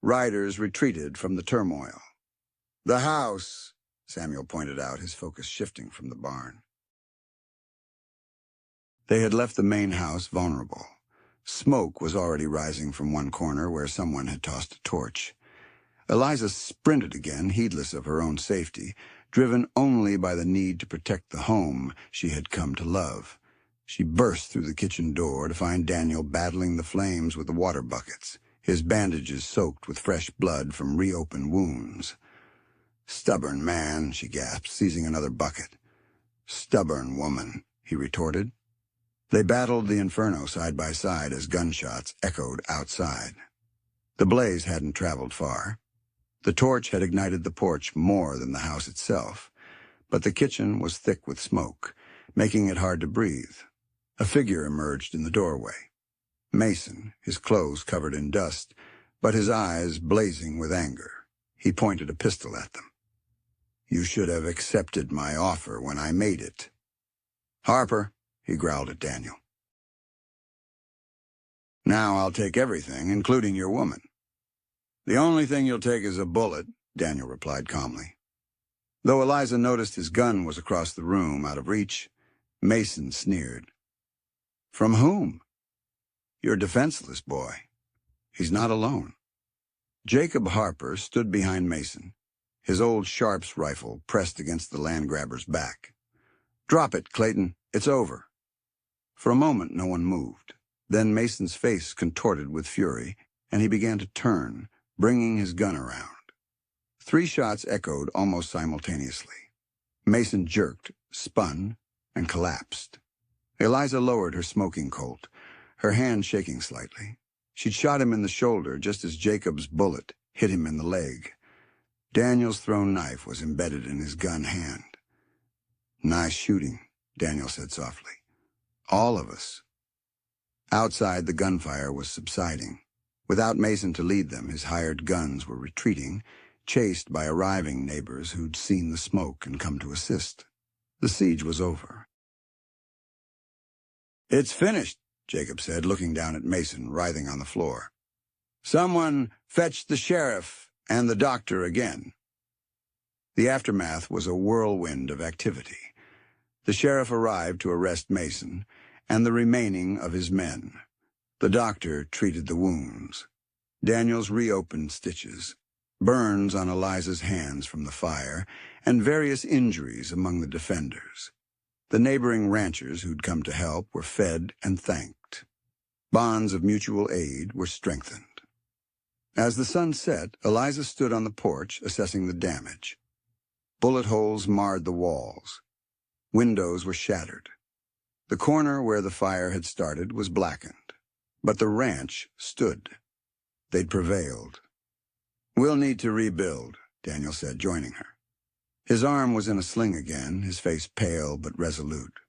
Riders retreated from the turmoil. "The house," Samuel pointed out, his focus shifting from the barn. They had left the main house vulnerable. Smoke was already rising from one corner where someone had tossed a torch. Eliza sprinted again, heedless of her own safety, driven only by the need to protect the home she had come to love. She burst through the kitchen door to find Daniel battling the flames with the water buckets, his bandages soaked with fresh blood from reopened wounds. "Stubborn man," she gasped, seizing another bucket. "Stubborn woman," he retorted. They battled the inferno side by side as gunshots echoed outside. The blaze hadn't traveled far. The torch had ignited the porch more than the house itself, but the kitchen was thick with smoke, making it hard to breathe. A figure emerged in the doorway. Mason, his clothes covered in dust, but his eyes blazing with anger. He pointed a pistol at them. "You should have accepted my offer when I made it." "Harper," he growled at Daniel. "Now I'll take everything, including your woman." "The only thing you'll take is a bullet," Daniel replied calmly. Though Eliza noticed his gun was across the room, out of reach, Mason sneered. "From whom?" "You're defenseless, boy." He's not alone. Jacob Harper stood behind Mason, his old Sharps rifle pressed against the land grabber's back. "Drop it, Clayton. It's over." For a moment, no one moved. Then Mason's face contorted with fury, and he began to turn, bringing his gun around. 3 shots echoed almost simultaneously. Mason jerked, spun, and collapsed. Eliza lowered her smoking Colt, her hand shaking slightly. She'd shot him in the shoulder just as Jacob's bullet hit him in the leg. Daniel's thrown knife was embedded in his gun hand. "Nice shooting," Daniel said softly. "All of us." Outside, the gunfire was subsiding. Without Mason to lead them, his hired guns were retreating, chased by arriving neighbors who'd seen the smoke and come to assist. The siege was over. "It's finished," Jacob said, looking down at Mason, writhing on the floor. "Someone fetch the sheriff and the doctor again." The aftermath was a whirlwind of activity. The sheriff arrived to arrest Mason and the remaining of his men. The doctor treated the wounds. Daniel's reopened stitches, burns on Eliza's hands from the fire, and various injuries among the defenders. The neighboring ranchers who'd come to help were fed and thanked. Bonds of mutual aid were strengthened. As the sun set, Eliza stood on the porch assessing the damage. Bullet holes marred the walls. Windows were shattered. The corner where the fire had started was blackened, but the ranch stood. They'd prevailed. "We'll need to rebuild," Daniel said, joining her. His arm was in a sling again, his face pale but resolute.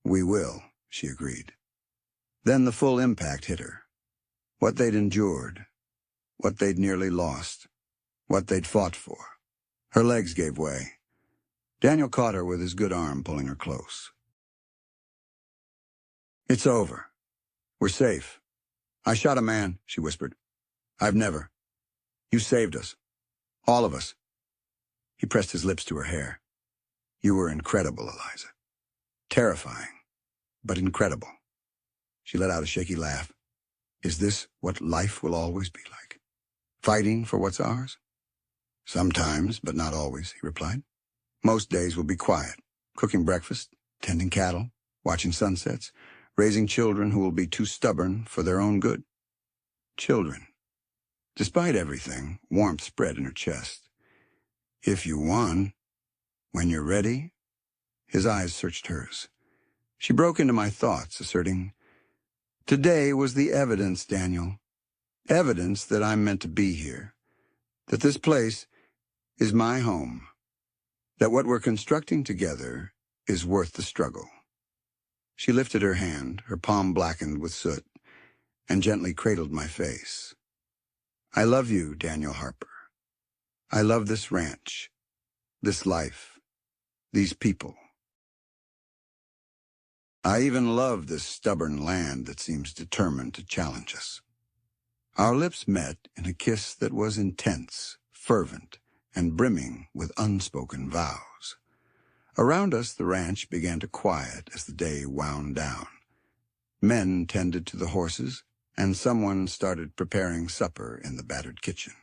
"We will," she agreed. Then the full impact hit her. What they'd endured, what they'd nearly lost, what they'd fought for. Her legs gave way. Daniel caught her with his good arm, pulling her close. "It's over. We're safe. I shot a man," she whispered. "I've never. You saved us. All of us." He pressed his lips to her hair. "You were incredible, Eliza. Terrifying, but incredible." She let out a shaky laugh. "Is this what life will always be like? Fighting for what's ours?" "Sometimes, but not always," he replied. "Most days will be quiet, cooking breakfast, tending cattle, watching sunsets, raising children who will be too stubborn for their own good." Children. Despite everything, warmth spread in her chest. "If you won, when you're ready." His eyes searched hers. She broke into my thoughts, asserting, "Today was the evidence, Daniel. Evidence that I'm meant to be here. That this place is my home. That what we're constructing together is worth the struggle." She lifted her hand, her palm blackened with soot, and gently cradled my face. "I love you, Daniel Harper. I love this ranch, this life, these people. I even love this stubborn land that seems determined to challenge us." Our lips met in a kiss that was intense, fervent, and brimming with unspoken vows. Around us, the ranch began to quiet as the day wound down. Men tended to the horses, and someone started preparing supper in the battered kitchen.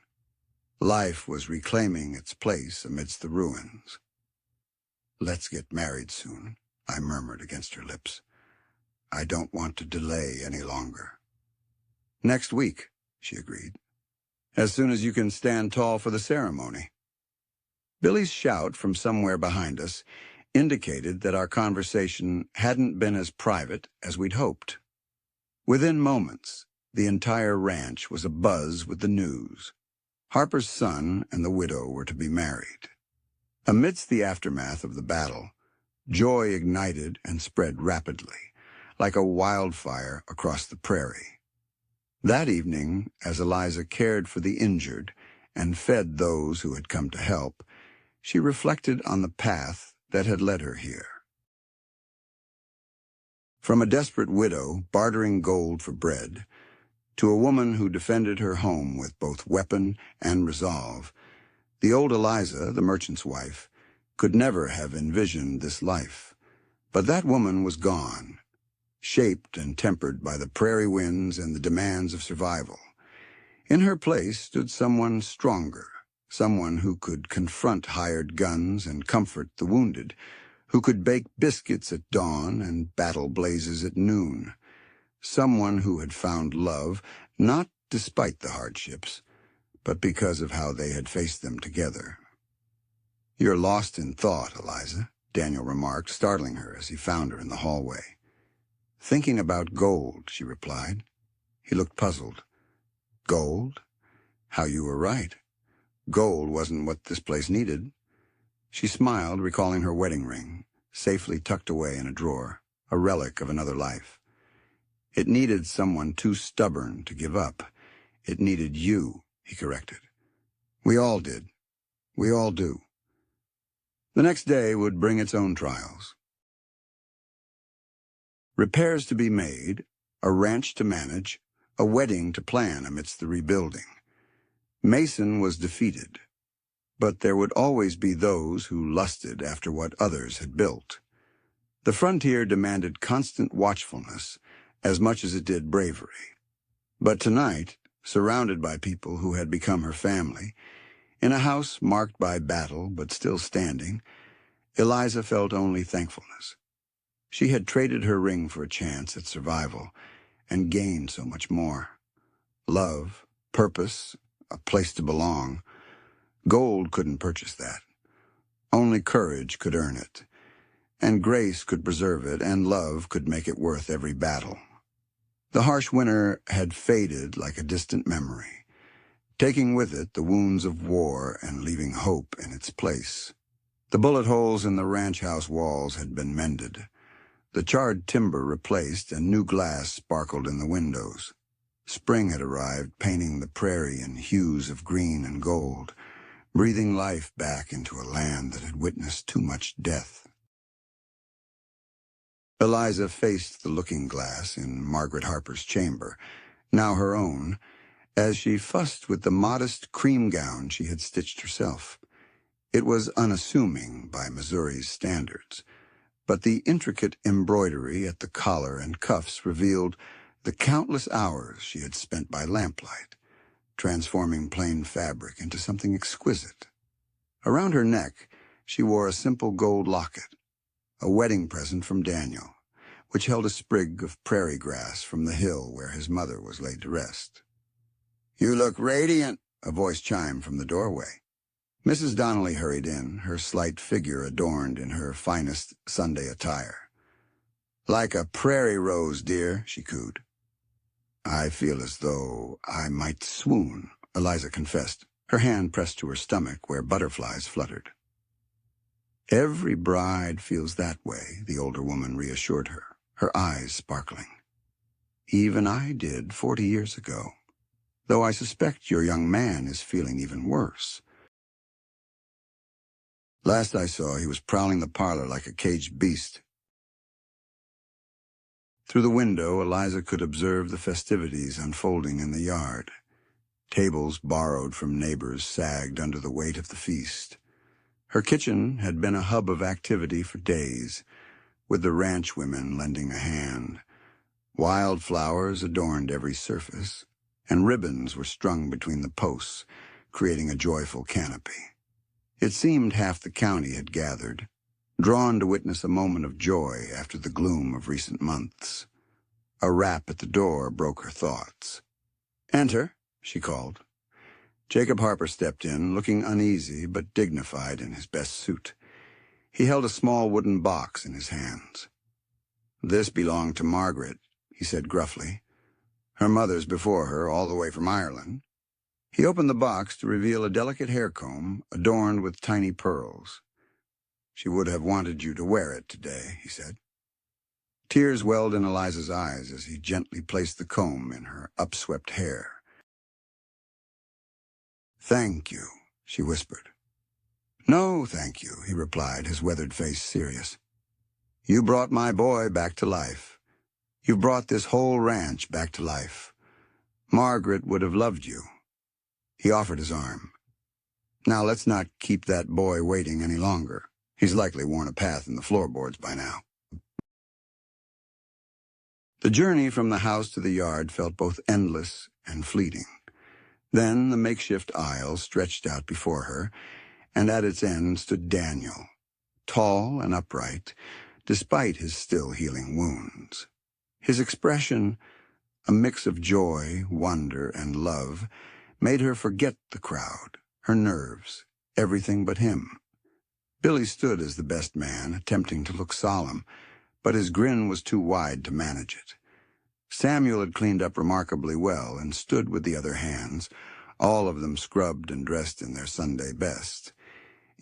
Life was reclaiming its place amidst the ruins. "Let's get married soon," I murmured against her lips. "I don't want to delay any longer." "Next week," she agreed. "As soon as you can stand tall for the ceremony." Billy's shout from somewhere behind us indicated that our conversation hadn't been as private as we'd hoped. Within moments, the entire ranch was abuzz with the news. Harper's son and the widow were to be married. Amidst the aftermath of the battle, joy ignited and spread rapidly, like a wildfire across the prairie. That evening, as Eliza cared for the injured and fed those who had come to help, she reflected on the path that had led her here. From a desperate widow bartering gold for bread, to a woman who defended her home with both weapon and resolve, the old Eliza, the merchant's wife, could never have envisioned this life. But that woman was gone, shaped and tempered by the prairie winds and the demands of survival. In her place stood someone stronger, someone who could confront hired guns and comfort the wounded, who could bake biscuits at dawn and battle blazes at noon, someone who had found love not despite the hardships, but because of how they had faced them together. "You're lost in thought, Eliza," Daniel remarked, startling her as he found her in the hallway. "Thinking about gold," she replied. He looked puzzled. "Gold? How you were right. Gold wasn't what this place needed." She smiled, recalling her wedding ring, safely tucked away in a drawer, a relic of another life. "It needed someone too stubborn to give up. It needed you," he corrected. "We all did. We all do." The next day would bring its own trials. Repairs to be made, a ranch to manage, a wedding to plan amidst the rebuilding. Mason was defeated, but there would always be those who lusted after what others had built. The frontier demanded constant watchfulness as much as it did bravery. But tonight, surrounded by people who had become her family, in a house marked by battle but still standing, Eliza felt only thankfulness. She had traded her ring for a chance at survival and gained so much more. Love, purpose, a place to belong. Gold couldn't purchase that. Only courage could earn it, and grace could preserve it, and love could make it worth every battle. The harsh winter had faded like a distant memory, taking with it the wounds of war and leaving hope in its place. The bullet holes in the ranch house walls had been mended, the charred timber replaced, and new glass sparkled in the windows. Spring had arrived, painting the prairie in hues of green and gold, breathing life back into a land that had witnessed too much death. Eliza faced the looking-glass in Margaret Harper's chamber, now her own, as she fussed with the modest cream gown she had stitched herself. It was unassuming by Missouri's standards, but the intricate embroidery at the collar and cuffs revealed the countless hours she had spent by lamplight, transforming plain fabric into something exquisite. Around her neck, she wore a simple gold locket, a wedding present from Daniel, which held a sprig of prairie grass from the hill where his mother was laid to rest. "You look radiant," a voice chimed from the doorway. Mrs. Donnelly hurried in, her slight figure adorned in her finest Sunday attire. "Like a prairie rose, dear," she cooed. "I feel as though I might swoon," Eliza confessed, her hand pressed to her stomach where butterflies fluttered. "Every bride feels that way," the older woman reassured her, her eyes sparkling. "Even I did 40 years ago, though I suspect your young man is feeling even worse. Last I saw, he was prowling the parlor like a caged beast." Through the window, Eliza could observe the festivities unfolding in the yard. Tables borrowed from neighbors sagged under the weight of the feast. Her kitchen had been a hub of activity for days, with the ranch women lending a hand. Wildflowers adorned every surface, and ribbons were strung between the posts, creating a joyful canopy. It seemed half the county had gathered, drawn to witness a moment of joy after the gloom of recent months. A rap at the door broke her thoughts. "Enter," she called. Jacob Harper stepped in, looking uneasy but dignified in his best suit. He held a small wooden box in his hands. "This belonged to Margaret," he said gruffly. "Her mother's before her, all the way from Ireland." He opened the box to reveal a delicate hair comb adorned with tiny pearls. "She would have wanted you to wear it today," he said. Tears welled in Eliza's eyes as he gently placed the comb in her upswept hair. "Thank you," she whispered. "No, thank you," he replied, his weathered face serious. "You brought my boy back to life. You've brought this whole ranch back to life. Margaret would have loved you." He offered his arm. "Now let's not keep that boy waiting any longer. He's likely worn a path in the floorboards by now." The journey from the house to the yard felt both endless and fleeting. Then the makeshift aisle stretched out before her, and at its end stood Daniel, tall and upright, despite his still healing wounds. His expression, a mix of joy, wonder, and love, made her forget the crowd, her nerves, everything but him. Billy stood as the best man, attempting to look solemn, but his grin was too wide to manage it. Samuel had cleaned up remarkably well and stood with the other hands, all of them scrubbed and dressed in their Sunday best.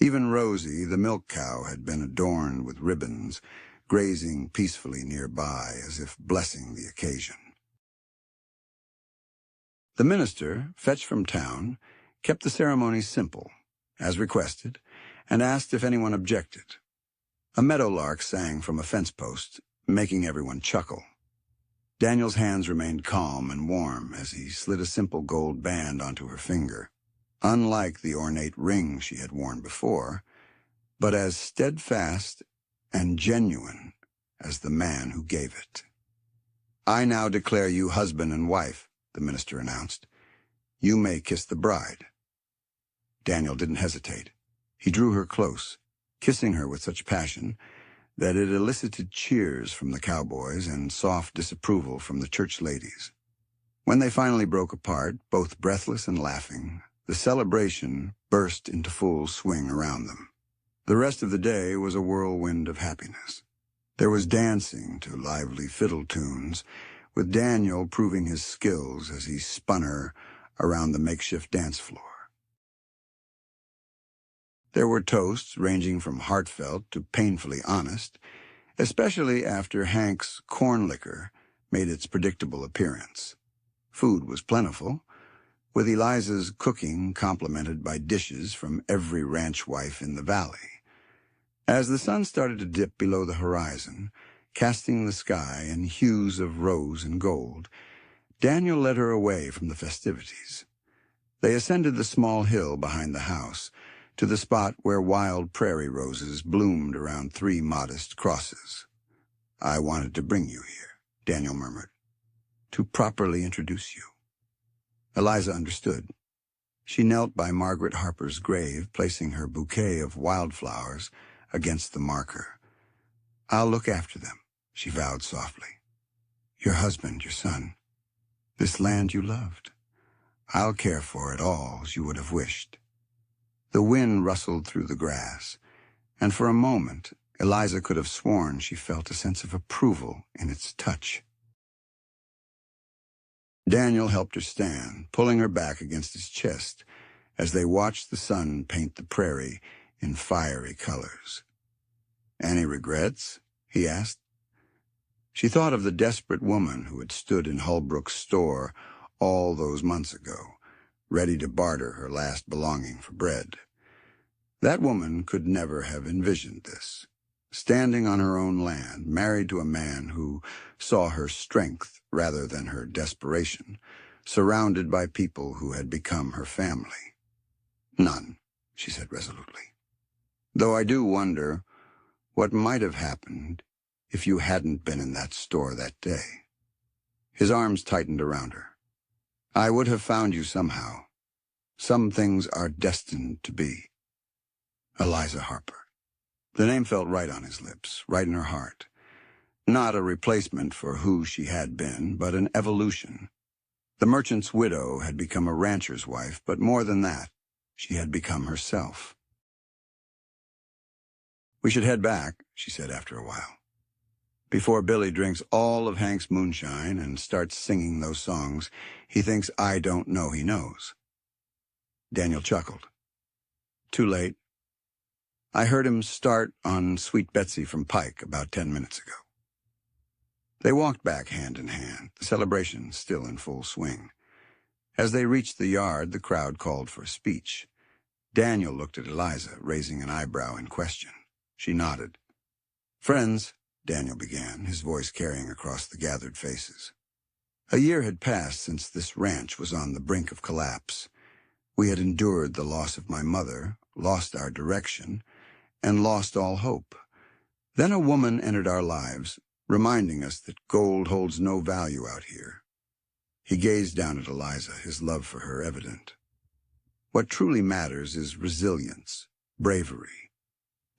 Even Rosie, the milk cow, had been adorned with ribbons, grazing peacefully nearby as if blessing the occasion. The minister, fetched from town, kept the ceremony simple, as requested, and asked if anyone objected. A meadowlark sang from a fence post, making everyone chuckle. Daniel's hands remained calm and warm as he slid a simple gold band onto her finger, unlike the ornate ring she had worn before, but as steadfast and genuine as the man who gave it. "I now declare you husband and wife," the minister announced. "You may kiss the bride." Daniel didn't hesitate. He drew her close, kissing her with such passion that it elicited cheers from the cowboys and soft disapproval from the church ladies. When they finally broke apart, both breathless and laughing, the celebration burst into full swing around them. The rest of the day was a whirlwind of happiness. There was dancing to lively fiddle tunes, with Daniel proving his skills as he spun her around the makeshift dance floor. There were toasts ranging from heartfelt to painfully honest, especially after Hank's corn liquor made its predictable appearance. Food was plentiful, with Eliza's cooking complemented by dishes from every ranch wife in the valley. As the sun started to dip below the horizon, casting the sky in hues of rose and gold, Daniel led her away from the festivities. They ascended the small hill behind the house, to the spot where wild prairie roses bloomed around 3 modest crosses. "I wanted to bring you here," Daniel murmured, "to properly introduce you." Eliza understood. She knelt by Margaret Harper's grave, placing her bouquet of wildflowers against the marker. "I'll look after them," she vowed softly. "Your husband, your son, this land you loved. I'll care for it all as you would have wished." The wind rustled through the grass, and for a moment Eliza could have sworn she felt a sense of approval in its touch. Daniel helped her stand, pulling her back against his chest as they watched the sun paint the prairie in fiery colors. "Any regrets?" he asked. She thought of the desperate woman who had stood in Holbrook's store all those months ago, ready to barter her last belonging for bread. That woman could never have envisioned this. Standing on her own land, married to a man who saw her strength rather than her desperation, surrounded by people who had become her family. "None," she said resolutely. "Though I do wonder what might have happened if you hadn't been in that store that day." His arms tightened around her. "I would have found you somehow. Some things are destined to be." Eliza Harper. The name felt right on his lips, right in her heart. Not a replacement for who she had been, but an evolution. The merchant's widow had become a rancher's wife, but more than that, she had become herself. "We should head back," she said after a while, "before Billy drinks all of Hank's moonshine and starts singing those songs he thinks I don't know he knows." Daniel chuckled. "Too late. I heard him start on Sweet Betsy from Pike about 10 minutes ago." They walked back hand in hand, the celebration still in full swing. As they reached the yard, the crowd called for a speech. Daniel looked at Eliza, raising an eyebrow in question. She nodded. "Friends," Daniel began, his voice carrying across the gathered faces. "A year had passed since this ranch was on the brink of collapse. We had endured the loss of my mother, lost our direction, and lost all hope. Then a woman entered our lives, reminding us that gold holds no value out here." He gazed down at Eliza, his love for her evident. "What truly matters is resilience, bravery.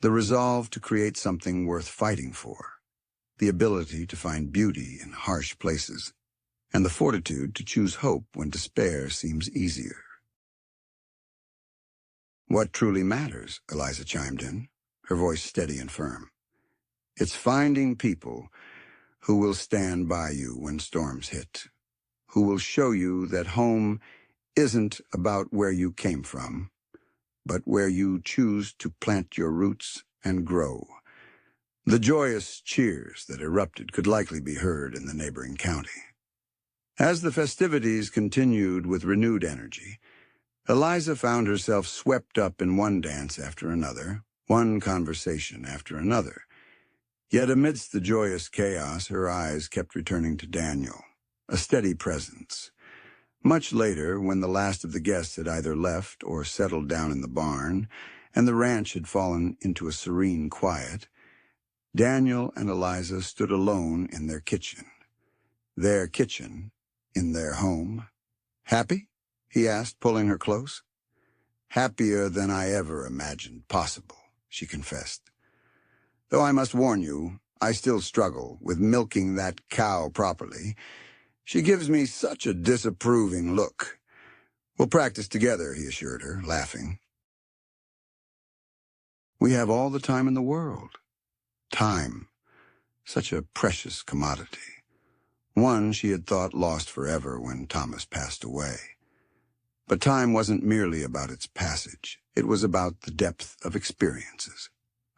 the resolve to create something worth fighting for, the ability to find beauty in harsh places, and the fortitude to choose hope when despair seems easier. "What truly matters," Eliza chimed in, her voice steady and firm. "It's finding people who will stand by you when storms hit, who will show you that home isn't about where you came from, but where you choose to plant your roots and grow." The joyous cheers that erupted could likely be heard in the neighboring county. As the festivities continued with renewed energy, Eliza found herself swept up in one dance after another, one conversation after another. Yet amidst the joyous chaos, her eyes kept returning to Daniel, a steady presence. Much later, when the last of the guests had either left or settled down in the barn, and the ranch had fallen into a serene quiet, Daniel and Eliza stood alone in their kitchen. Their kitchen, in their home. "Happy?" he asked, pulling her close. "Happier than I ever imagined possible," she confessed. "Though I must warn you, I still struggle with milking that cow properly. She gives me such a disapproving look." "We'll practice together," he assured her, laughing. We have all the time in the world. Time, such a precious commodity. One she had thought lost forever when Thomas passed away. But time wasn't merely about its passage. It was about the depth of experiences,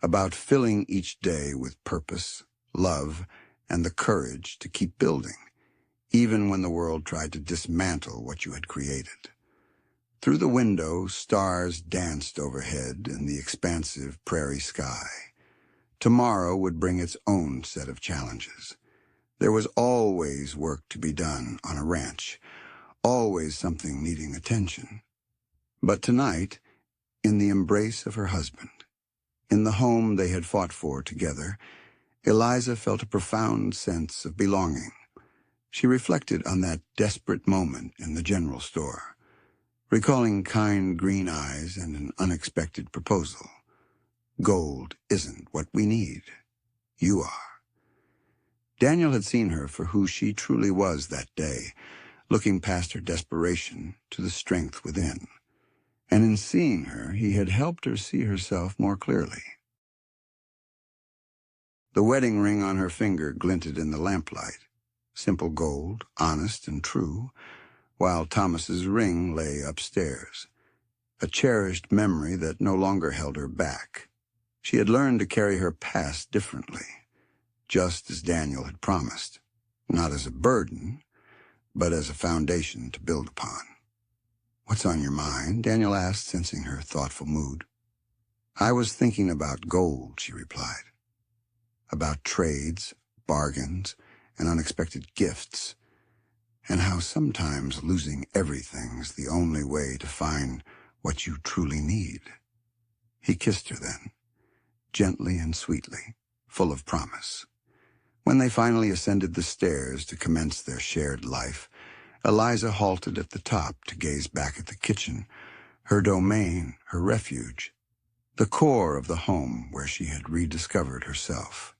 about filling each day with purpose, love, and the courage to keep building, even when the world tried to dismantle what you had created. Through the window, stars danced overhead in the expansive prairie sky. Tomorrow would bring its own set of challenges. There was always work to be done on a ranch, always something needing attention. But tonight, in the embrace of her husband, in the home they had fought for together, Eliza felt a profound sense of belonging. She reflected on that desperate moment in the general store, recalling kind green eyes and an unexpected proposal. "Gold isn't what we need. You are." Daniel had seen her for who she truly was that day, looking past her desperation to the strength within. And in seeing her, he had helped her see herself more clearly. The wedding ring on her finger glinted in the lamplight, simple gold, honest and true, while Thomas's ring lay upstairs, a cherished memory that no longer held her back. She had learned to carry her past differently, just as Daniel had promised, not as a burden, but as a foundation to build upon. "What's on your mind?" Daniel asked, sensing her thoughtful mood. "I was thinking about gold," she replied. "About trades, bargains, and unexpected gifts, and how sometimes losing everything's the only way to find what you truly need." He kissed her then, gently and sweetly, full of promise. When they finally ascended the stairs to commence their shared life, Eliza halted at the top to gaze back at the kitchen, her domain, her refuge, the core of the home where she had rediscovered herself.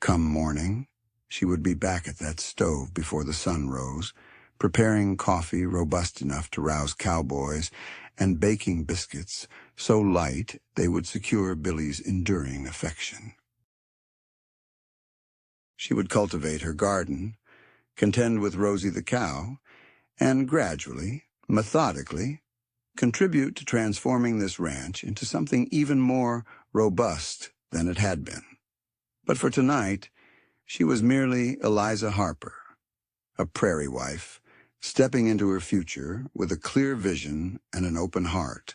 Come morning, she would be back at that stove before the sun rose, preparing coffee robust enough to rouse cowboys and baking biscuits so light they would secure Billy's enduring affection. She would cultivate her garden, contend with Rosie the cow, and gradually, methodically, contribute to transforming this ranch into something even more robust than it had been. But for tonight, she was merely Eliza Harper, a prairie wife, stepping into her future with a clear vision and an open heart,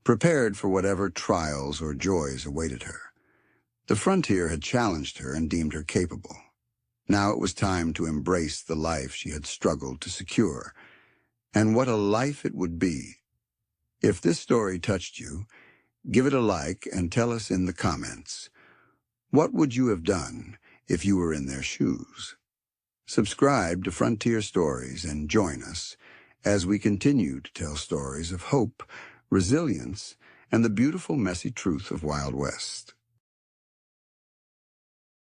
prepared for whatever trials or joys awaited her. The frontier had challenged her and deemed her capable. Now it was time to embrace the life she had struggled to secure. And what a life it would be. If this story touched you, give it a like and tell us in the comments. What would you have done if you were in their shoes? Subscribe to Frontier Stories and join us as we continue to tell stories of hope, resilience, and the beautiful, messy truth of Wild West.